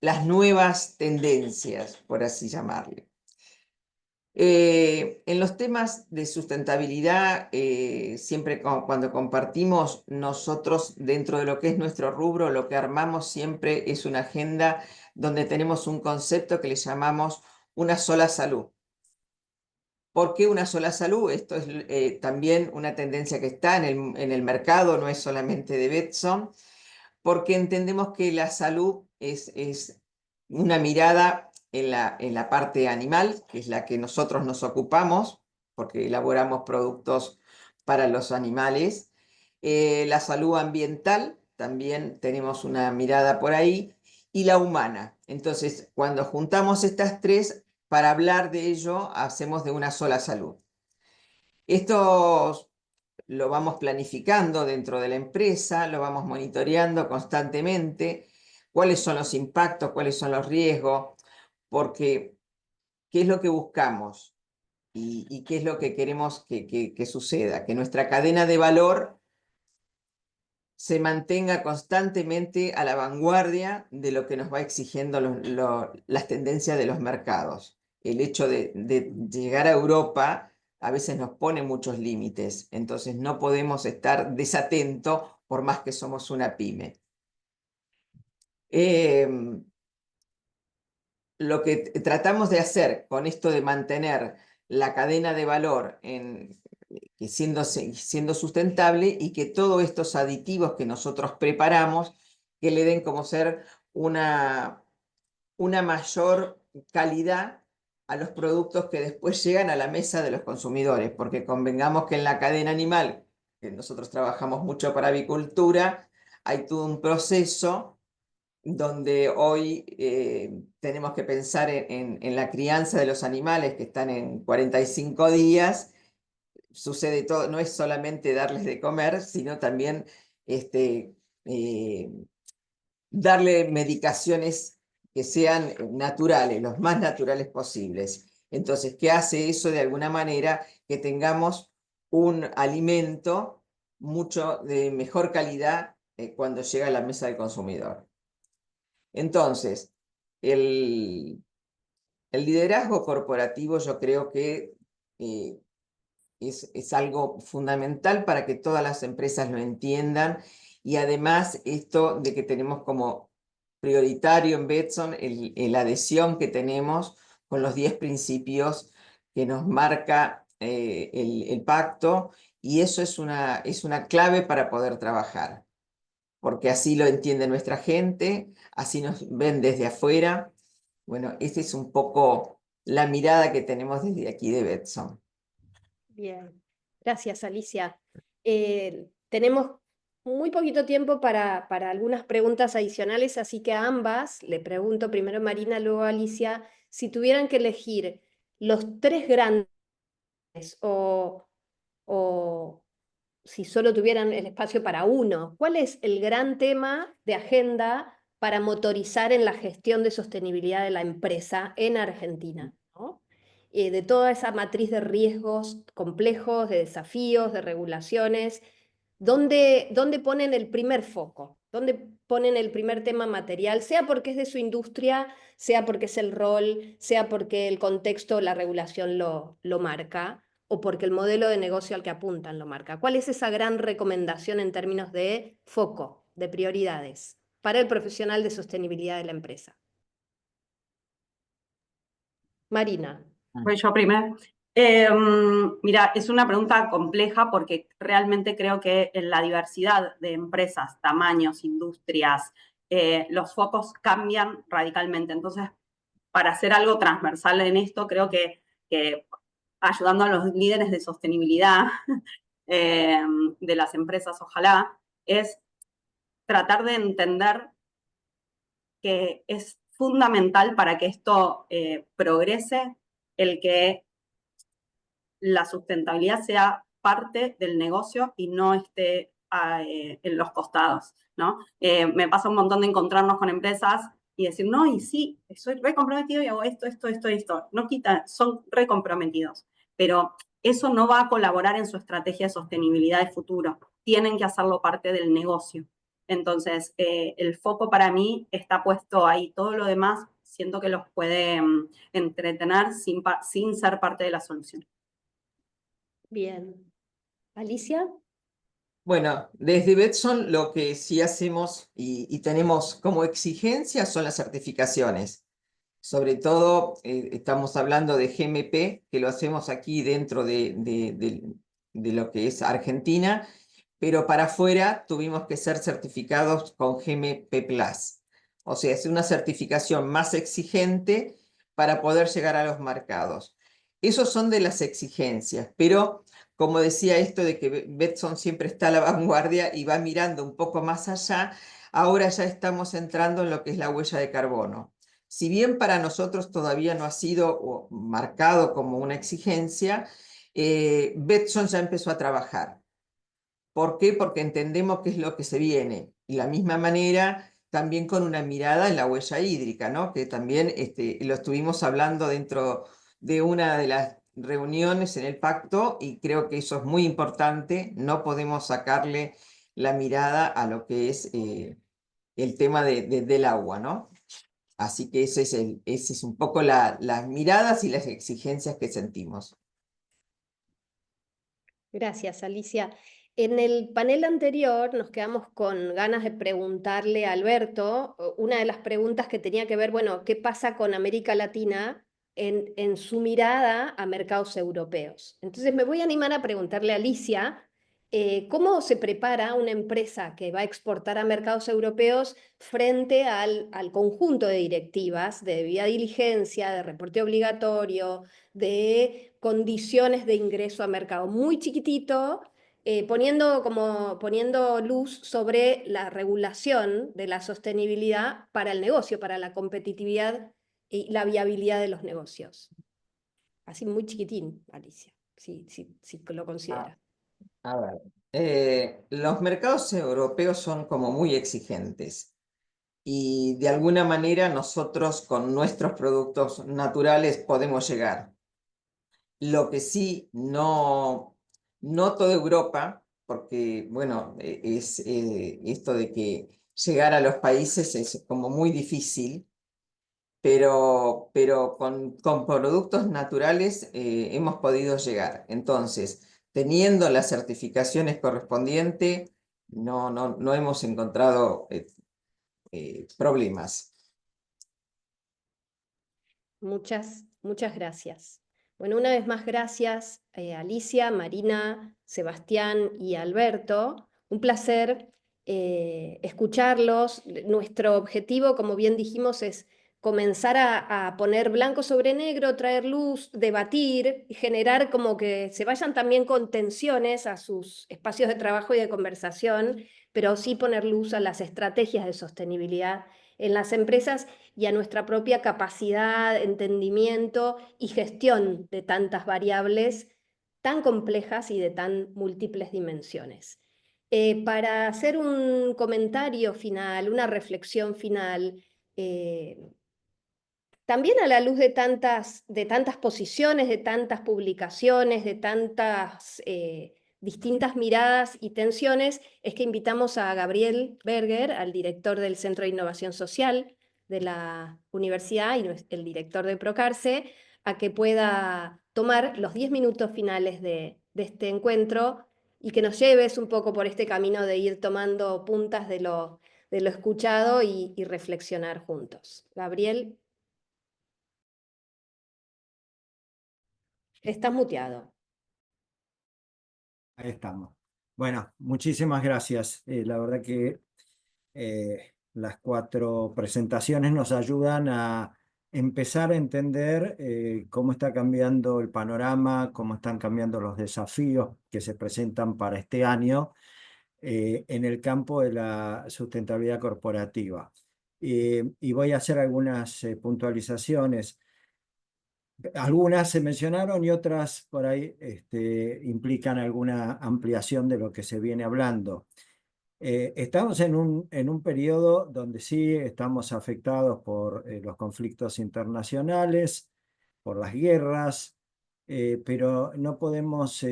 las nuevas tendencias, por así llamarle. En los temas de sustentabilidad, siempre cuando compartimos nosotros dentro de lo que es nuestro rubro, lo que armamos siempre es una agenda donde tenemos un concepto que le llamamos una sola salud. ¿Por qué una sola salud? Esto es también una tendencia que está en el mercado, no es solamente de Betson, porque entendemos que la salud es una mirada en la parte animal, que es la que nosotros nos ocupamos, porque elaboramos productos para los animales. La salud ambiental, también tenemos una mirada por ahí, y la humana. Entonces, cuando juntamos estas tres, para hablar de ello, hacemos de una sola salud. Esto lo vamos planificando dentro de la empresa, lo vamos monitoreando constantemente, cuáles son los impactos, cuáles son los riesgos, porque qué es lo que buscamos y qué es lo que queremos que suceda, que nuestra cadena de valor se mantenga constantemente a la vanguardia de lo que nos va exigiendo las tendencias de los mercados. El hecho de llegar a Europa a veces nos pone muchos límites, entonces no podemos estar desatentos por más que somos una pyme. Lo que tratamos de hacer con esto de mantener la cadena de valor siendo sustentable y que todos estos aditivos que nosotros preparamos que le den como ser una mayor calidad a los productos que después llegan a la mesa de los consumidores, porque convengamos que en la cadena animal, que nosotros trabajamos mucho para avicultura, hay todo un proceso donde hoy tenemos que pensar en la crianza de los animales que están en 45 días. Sucede todo, no es solamente darles de comer, sino también darle medicaciones que sean naturales, los más naturales posibles. Entonces, ¿qué hace eso de alguna manera? Que tengamos un alimento mucho de mejor calidad cuando llega a la mesa del consumidor. Entonces, el liderazgo corporativo yo creo que es algo fundamental para que todas las empresas lo entiendan, y además esto de que tenemos como prioritario en Betson la adhesión que tenemos con los 10 principios que nos marca el pacto, y eso es una clave para poder trabajar, porque así lo entiende nuestra gente, así nos ven desde afuera. Bueno, esa es un poco la mirada que tenemos desde aquí de Betson. Bien, gracias Alicia. Tenemos muy poquito tiempo para algunas preguntas adicionales, así que a ambas, le pregunto primero a Marina, luego a Alicia, si tuvieran que elegir los tres grandes o si solo tuvieran el espacio para uno, ¿cuál es el gran tema de agenda para motorizar en la gestión de sostenibilidad de la empresa en Argentina, ¿no? De toda esa matriz de riesgos complejos, de desafíos, de regulaciones, ¿dónde ponen el primer foco? ¿Dónde ponen el primer tema material? Sea porque es de su industria, sea porque es el rol, sea porque el contexto, la regulación lo marca, o porque el modelo de negocio al que apuntan lo marca. ¿Cuál es esa gran recomendación en términos de foco, de prioridades para el profesional de sostenibilidad de la empresa? Marina. Voy yo primero. Mira, es una pregunta compleja porque realmente creo que en la diversidad de empresas, tamaños, industrias, los focos cambian radicalmente. Entonces, para hacer algo transversal en esto, creo que ayudando a los líderes de sostenibilidad de las empresas, ojalá, es tratar de entender que es fundamental para que esto progrese el que la sustentabilidad sea parte del negocio y no esté en los costados, ¿no? Me pasa un montón de encontrarnos con empresas y decir, no, y sí, soy re comprometido y hago esto. No quita, son re comprometidos. Pero eso no va a colaborar en su estrategia de sostenibilidad de futuro. Tienen que hacerlo parte del negocio. Entonces, el foco para mí está puesto ahí. Todo lo demás siento que los puede entretener sin ser parte de la solución. Bien. Alicia. Bueno, desde Betson lo que sí hacemos y tenemos como exigencia son las certificaciones. Sobre todo estamos hablando de GMP, que lo hacemos aquí dentro de lo que es Argentina, pero para afuera tuvimos que ser certificados con GMP Plus. O sea, es una certificación más exigente para poder llegar a los mercados. Esos son de las exigencias, pero como decía esto de que Betson siempre está a la vanguardia y va mirando un poco más allá, ahora ya estamos entrando en lo que es la huella de carbono. Si bien para nosotros todavía no ha sido marcado como una exigencia, Betson ya empezó a trabajar. ¿Por qué? Porque entendemos qué es lo que se viene. Y de la misma manera, también con una mirada en la huella hídrica, ¿no? Que también lo estuvimos hablando dentro de una de las reuniones en el pacto y creo que eso es muy importante. No podemos sacarle la mirada a lo que es el tema del agua, ¿no? Así que ese es un poco las miradas y las exigencias que sentimos. Gracias, Alicia. En el panel anterior nos quedamos con ganas de preguntarle a Alberto una de las preguntas que tenía que ver, bueno, ¿qué pasa con América Latina en su mirada a mercados europeos? Entonces me voy a animar a preguntarle a Alicia, ¿cómo se prepara una empresa que va a exportar a mercados europeos frente al conjunto de directivas de debida diligencia, de reporte obligatorio, de condiciones de ingreso a mercado? Muy chiquitito, poniendo luz sobre la regulación de la sostenibilidad para el negocio, para la competitividad y la viabilidad de los negocios. Así muy chiquitín, Alicia, si lo considera. A ver, los mercados europeos son como muy exigentes y de alguna manera nosotros con nuestros productos naturales podemos llegar. Lo que sí, no toda Europa, porque bueno, es esto de que llegar a los países es como muy difícil, pero con productos naturales hemos podido llegar. Entonces, teniendo las certificaciones correspondientes, no hemos encontrado problemas. Muchas gracias. Bueno, una vez más gracias Alicia, Marina, Sebastián y Alberto. Un placer escucharlos. Nuestro objetivo, como bien dijimos, es comenzar a poner blanco sobre negro, traer luz, debatir y generar como que se vayan también con tensiones a sus espacios de trabajo y de conversación, pero sí poner luz a las estrategias de sostenibilidad en las empresas y a nuestra propia capacidad, entendimiento y gestión de tantas variables tan complejas y de tan múltiples dimensiones. Para hacer un comentario final, una reflexión final, también a la luz de tantas posiciones, de tantas publicaciones, de tantas distintas miradas y tensiones, es que invitamos a Gabriel Berger, al director del Centro de Innovación Social de la universidad y el director de Procarse, a que pueda tomar los 10 minutos finales de este encuentro y que nos lleves un poco por este camino de ir tomando puntas de lo escuchado y reflexionar juntos. Gabriel. Estás muteado. Ahí estamos. Bueno, muchísimas gracias. La verdad que las 4 presentaciones nos ayudan a empezar a entender cómo está cambiando el panorama, cómo están cambiando los desafíos que se presentan para este año en el campo de la sustentabilidad corporativa. Y voy a hacer algunas puntualizaciones. Algunas se mencionaron y otras por ahí implican alguna ampliación de lo que se viene hablando. Estamos en un periodo donde sí estamos afectados por los conflictos internacionales, por las guerras, pero no podemos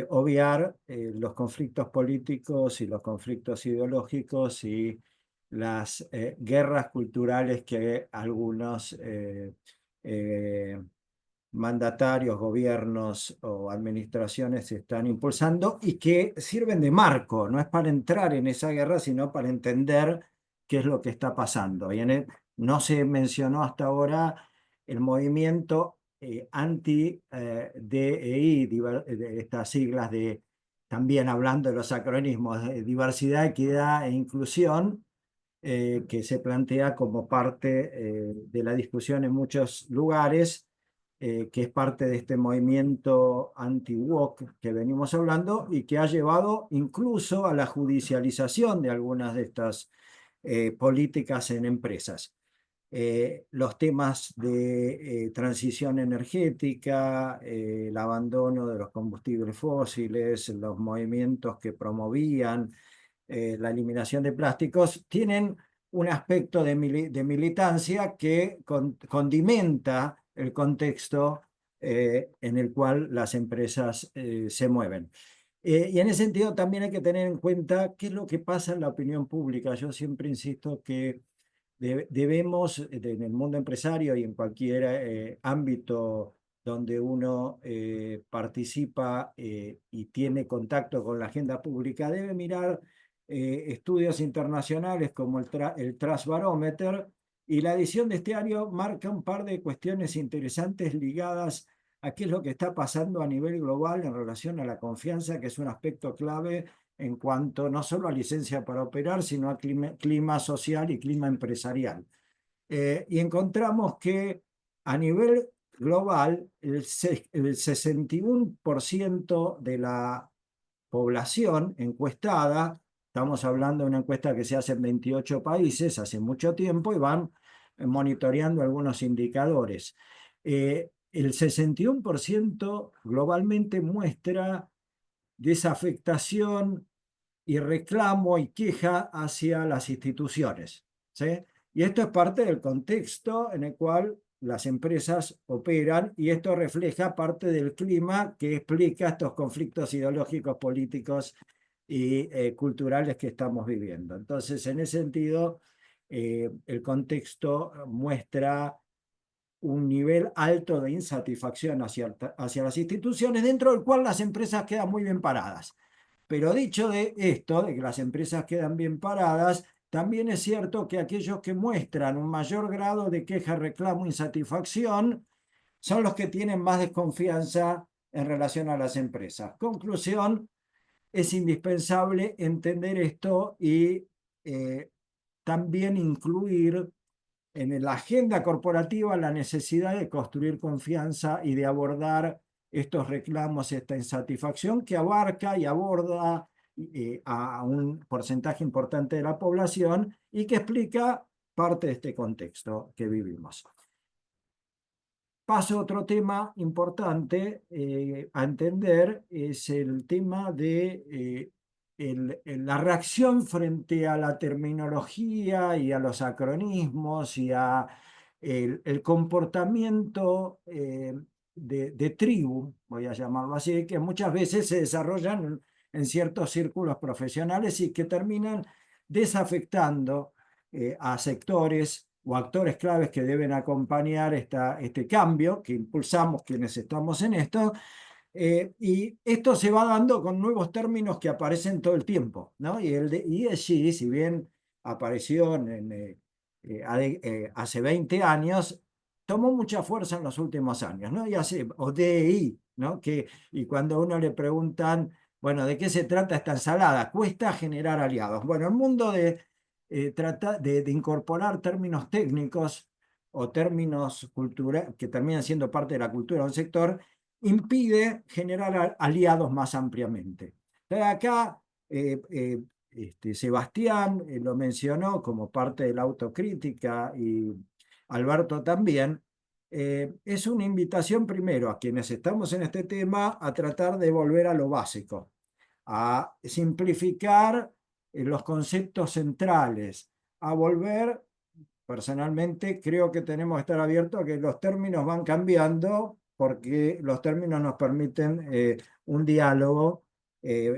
obviar los conflictos políticos y los conflictos ideológicos y las guerras culturales que algunos mandatarios, gobiernos o administraciones están impulsando y que sirven de marco. No es para entrar en esa guerra, sino para entender qué es lo que está pasando. Y no se mencionó hasta ahora el movimiento anti-DEI, de estas siglas de, también hablando de los acronismos, de diversidad, equidad e inclusión, que se plantea como parte de la discusión en muchos lugares, que es parte de este movimiento anti-woke que venimos hablando y que ha llevado incluso a la judicialización de algunas de estas políticas en empresas. Los temas de transición energética, el abandono de los combustibles fósiles, los movimientos que promovían la eliminación de plásticos, tienen un aspecto de militancia que condimenta el contexto en el cual las empresas se mueven. Y en ese sentido también hay que tener en cuenta qué es lo que pasa en la opinión pública. Yo siempre insisto que debemos, en el mundo empresario y en cualquier ámbito donde uno participa y tiene contacto con la agenda pública, debe mirar estudios internacionales como el Trust Barometer, y la edición de este año marca un par de cuestiones interesantes ligadas a qué es lo que está pasando a nivel global en relación a la confianza, que es un aspecto clave en cuanto no solo a licencia para operar, sino a clima social y clima empresarial. Y encontramos que a nivel global el 61% de la población encuestada, estamos hablando de una encuesta que se hace en 28 países hace mucho tiempo y van monitoreando algunos indicadores. El 61% globalmente muestra desafectación y reclamo y queja hacia las instituciones, ¿sí? Y esto es parte del contexto en el cual las empresas operan, y esto refleja parte del clima que explica estos conflictos ideológicos, políticos y culturales que estamos viviendo. Entonces, en ese sentido, el contexto muestra un nivel alto de insatisfacción hacia las instituciones, dentro del cual las empresas quedan muy bien paradas. Pero dicho de esto, de que las empresas quedan bien paradas, también es cierto que aquellos que muestran un mayor grado de queja, reclamo, insatisfacción, son los que tienen más desconfianza en relación a las empresas. Conclusión, es indispensable entender esto y también incluir en la agenda corporativa la necesidad de construir confianza y de abordar estos reclamos, esta insatisfacción que abarca y aborda a un porcentaje importante de la población y que explica parte de este contexto que vivimos. Paso a otro tema importante a entender, es el tema de la reacción frente a la terminología y a los acronismos y a el comportamiento de tribu, voy a llamarlo así, que muchas veces se desarrollan en ciertos círculos profesionales y que terminan desafectando a sectores o actores claves que deben acompañar este cambio que impulsamos quienes estamos en esto. Y esto se va dando con nuevos términos que aparecen todo el tiempo, ¿no? Y el de ESG, si bien apareció hace 20 años, tomó mucha fuerza en los últimos años, ¿no? O DEI, ¿no? Y cuando a uno le preguntan, bueno, ¿de qué se trata esta ensalada? Cuesta generar aliados. Bueno, el mundo trata de incorporar términos técnicos o términos culturales que terminan siendo parte de la cultura de un sector, impide generar aliados más ampliamente. Entonces acá Sebastián lo mencionó como parte de la autocrítica y Alberto también. Es una invitación primero a quienes estamos en este tema a tratar de volver a lo básico, a simplificar los conceptos centrales, a volver. Personalmente creo que tenemos que estar abiertos a que los términos van cambiando porque los términos nos permiten un diálogo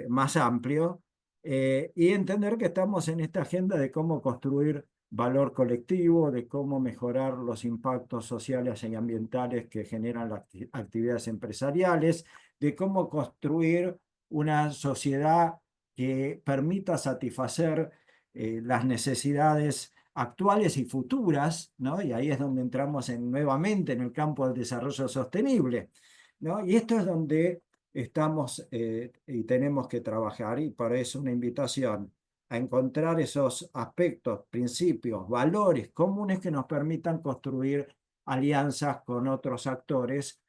más amplio y entender que estamos en esta agenda de cómo construir valor colectivo, de cómo mejorar los impactos sociales y ambientales que generan las actividades empresariales, de cómo construir una sociedad que permita satisfacer las necesidades actuales y futuras, ¿no? Y ahí es donde entramos nuevamente en el campo del desarrollo sostenible, ¿no? Y esto es donde estamos y tenemos que trabajar, y para eso una invitación a encontrar esos aspectos, principios, valores comunes que nos permitan construir alianzas con otros actores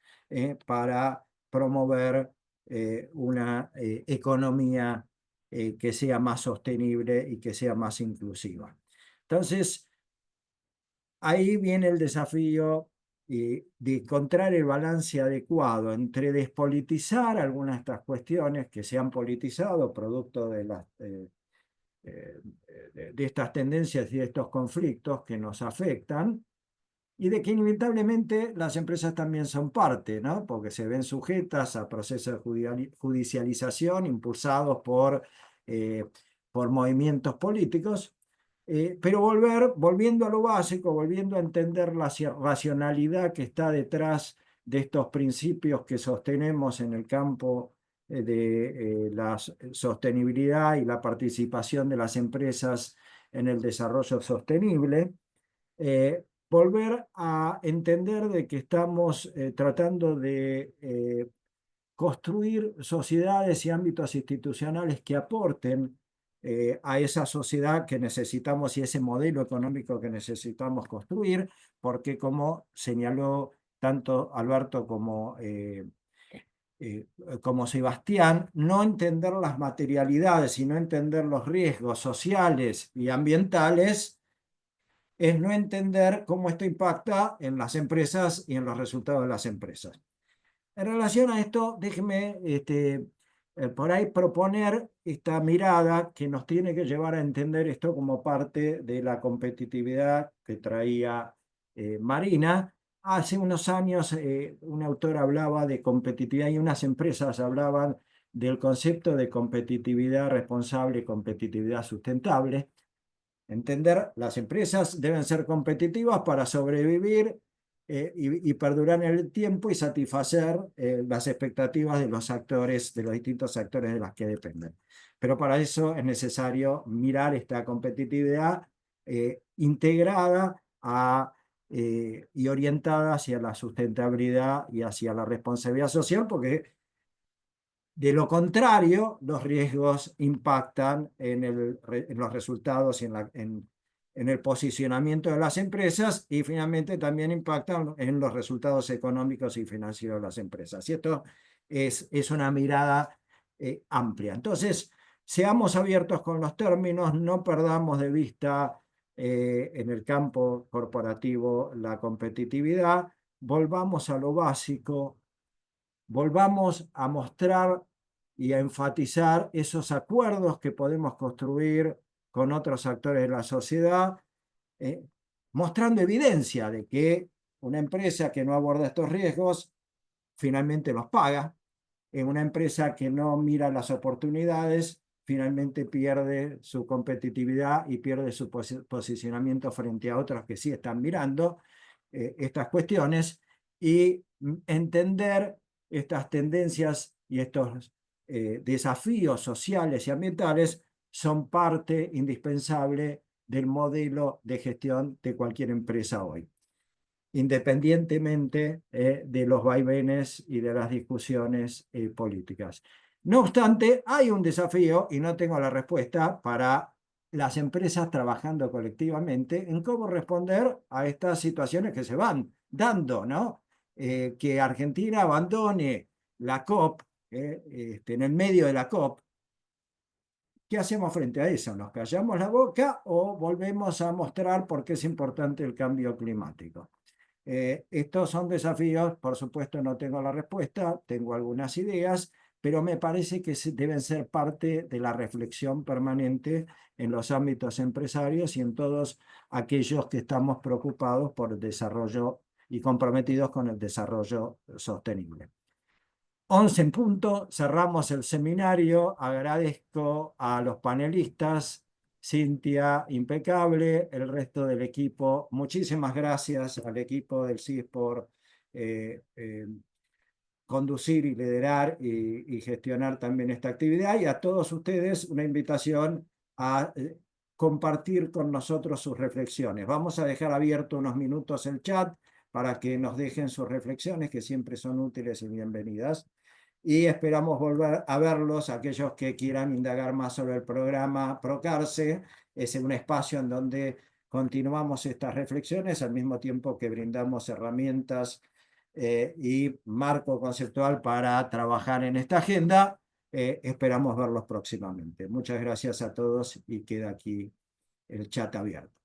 para promover una economía que sea más sostenible y que sea más inclusiva. Entonces, ahí viene el desafío de encontrar el balance adecuado entre despolitizar algunas de estas cuestiones que se han politizado producto de estas tendencias y de estos conflictos que nos afectan, y de que inevitablemente las empresas también son parte, ¿no? Porque se ven sujetas a procesos de judicialización impulsados por movimientos políticos, pero volviendo a lo básico, volviendo a entender la racionalidad que está detrás de estos principios que sostenemos en el campo de la sostenibilidad y la participación de las empresas en el desarrollo sostenible, volver a entender de que estamos tratando de construir sociedades y ámbitos institucionales que aporten a esa sociedad que necesitamos y ese modelo económico que necesitamos construir, porque como señaló tanto Alberto como Sebastián, no entender las materialidades y no entender los riesgos sociales y ambientales es no entender cómo esto impacta en las empresas y en los resultados de las empresas. En relación a esto, déjeme por ahí proponer esta mirada que nos tiene que llevar a entender esto como parte de la competitividad que traía Marina. Hace unos años un autor hablaba de competitividad y unas empresas hablaban del concepto de competitividad responsable y competitividad sustentable. Entender, las empresas deben ser competitivas para sobrevivir y perdurar en el tiempo y satisfacer las expectativas de los actores, de los distintos actores de las que dependen. Pero para eso es necesario mirar esta competitividad integrada y orientada hacia la sustentabilidad y hacia la responsabilidad social, porque de lo contrario, los riesgos impactan en los resultados y en el posicionamiento de las empresas, y finalmente también impactan en los resultados económicos y financieros de las empresas. Y esto es una mirada amplia. Entonces, seamos abiertos con los términos, no perdamos de vista en el campo corporativo la competitividad, volvamos a lo básico. Volvamos a mostrar y a enfatizar esos acuerdos que podemos construir con otros actores de la sociedad, mostrando evidencia de que una empresa que no aborda estos riesgos finalmente los paga. Una empresa que no mira las oportunidades finalmente pierde su competitividad y pierde su posicionamiento frente a otros que sí están mirando estas cuestiones, y entender estas tendencias y estos desafíos sociales y ambientales son parte indispensable del modelo de gestión de cualquier empresa hoy, independientemente de los vaivenes y de las discusiones políticas. No obstante, hay un desafío, y no tengo la respuesta, para las empresas trabajando colectivamente en cómo responder a estas situaciones que se van dando, ¿no? Que Argentina abandone la COP en el medio de la COP. ¿Qué hacemos frente a eso? ¿Nos callamos la boca o volvemos a mostrar por qué es importante el cambio climático? Estos son desafíos, por supuesto no tengo la respuesta, tengo algunas ideas, pero me parece que deben ser parte de la reflexión permanente en los ámbitos empresarios y en todos aquellos que estamos preocupados por el desarrollo y comprometidos con el desarrollo sostenible. 11 en punto, cerramos el seminario. Agradezco a los panelistas, Cintia, impecable, el resto del equipo. Muchísimas gracias al equipo del CIS por conducir y liderar y gestionar también esta actividad, y a todos ustedes una invitación a compartir con nosotros sus reflexiones. Vamos a dejar abierto unos minutos el chat para que nos dejen sus reflexiones, que siempre son útiles y bienvenidas. Y esperamos volver a verlos, aquellos que quieran indagar más sobre el programa Procarce. Es un espacio en donde continuamos estas reflexiones al mismo tiempo que brindamos herramientas y marco conceptual para trabajar en esta agenda. Esperamos verlos próximamente. Muchas gracias a todos y queda aquí el chat abierto.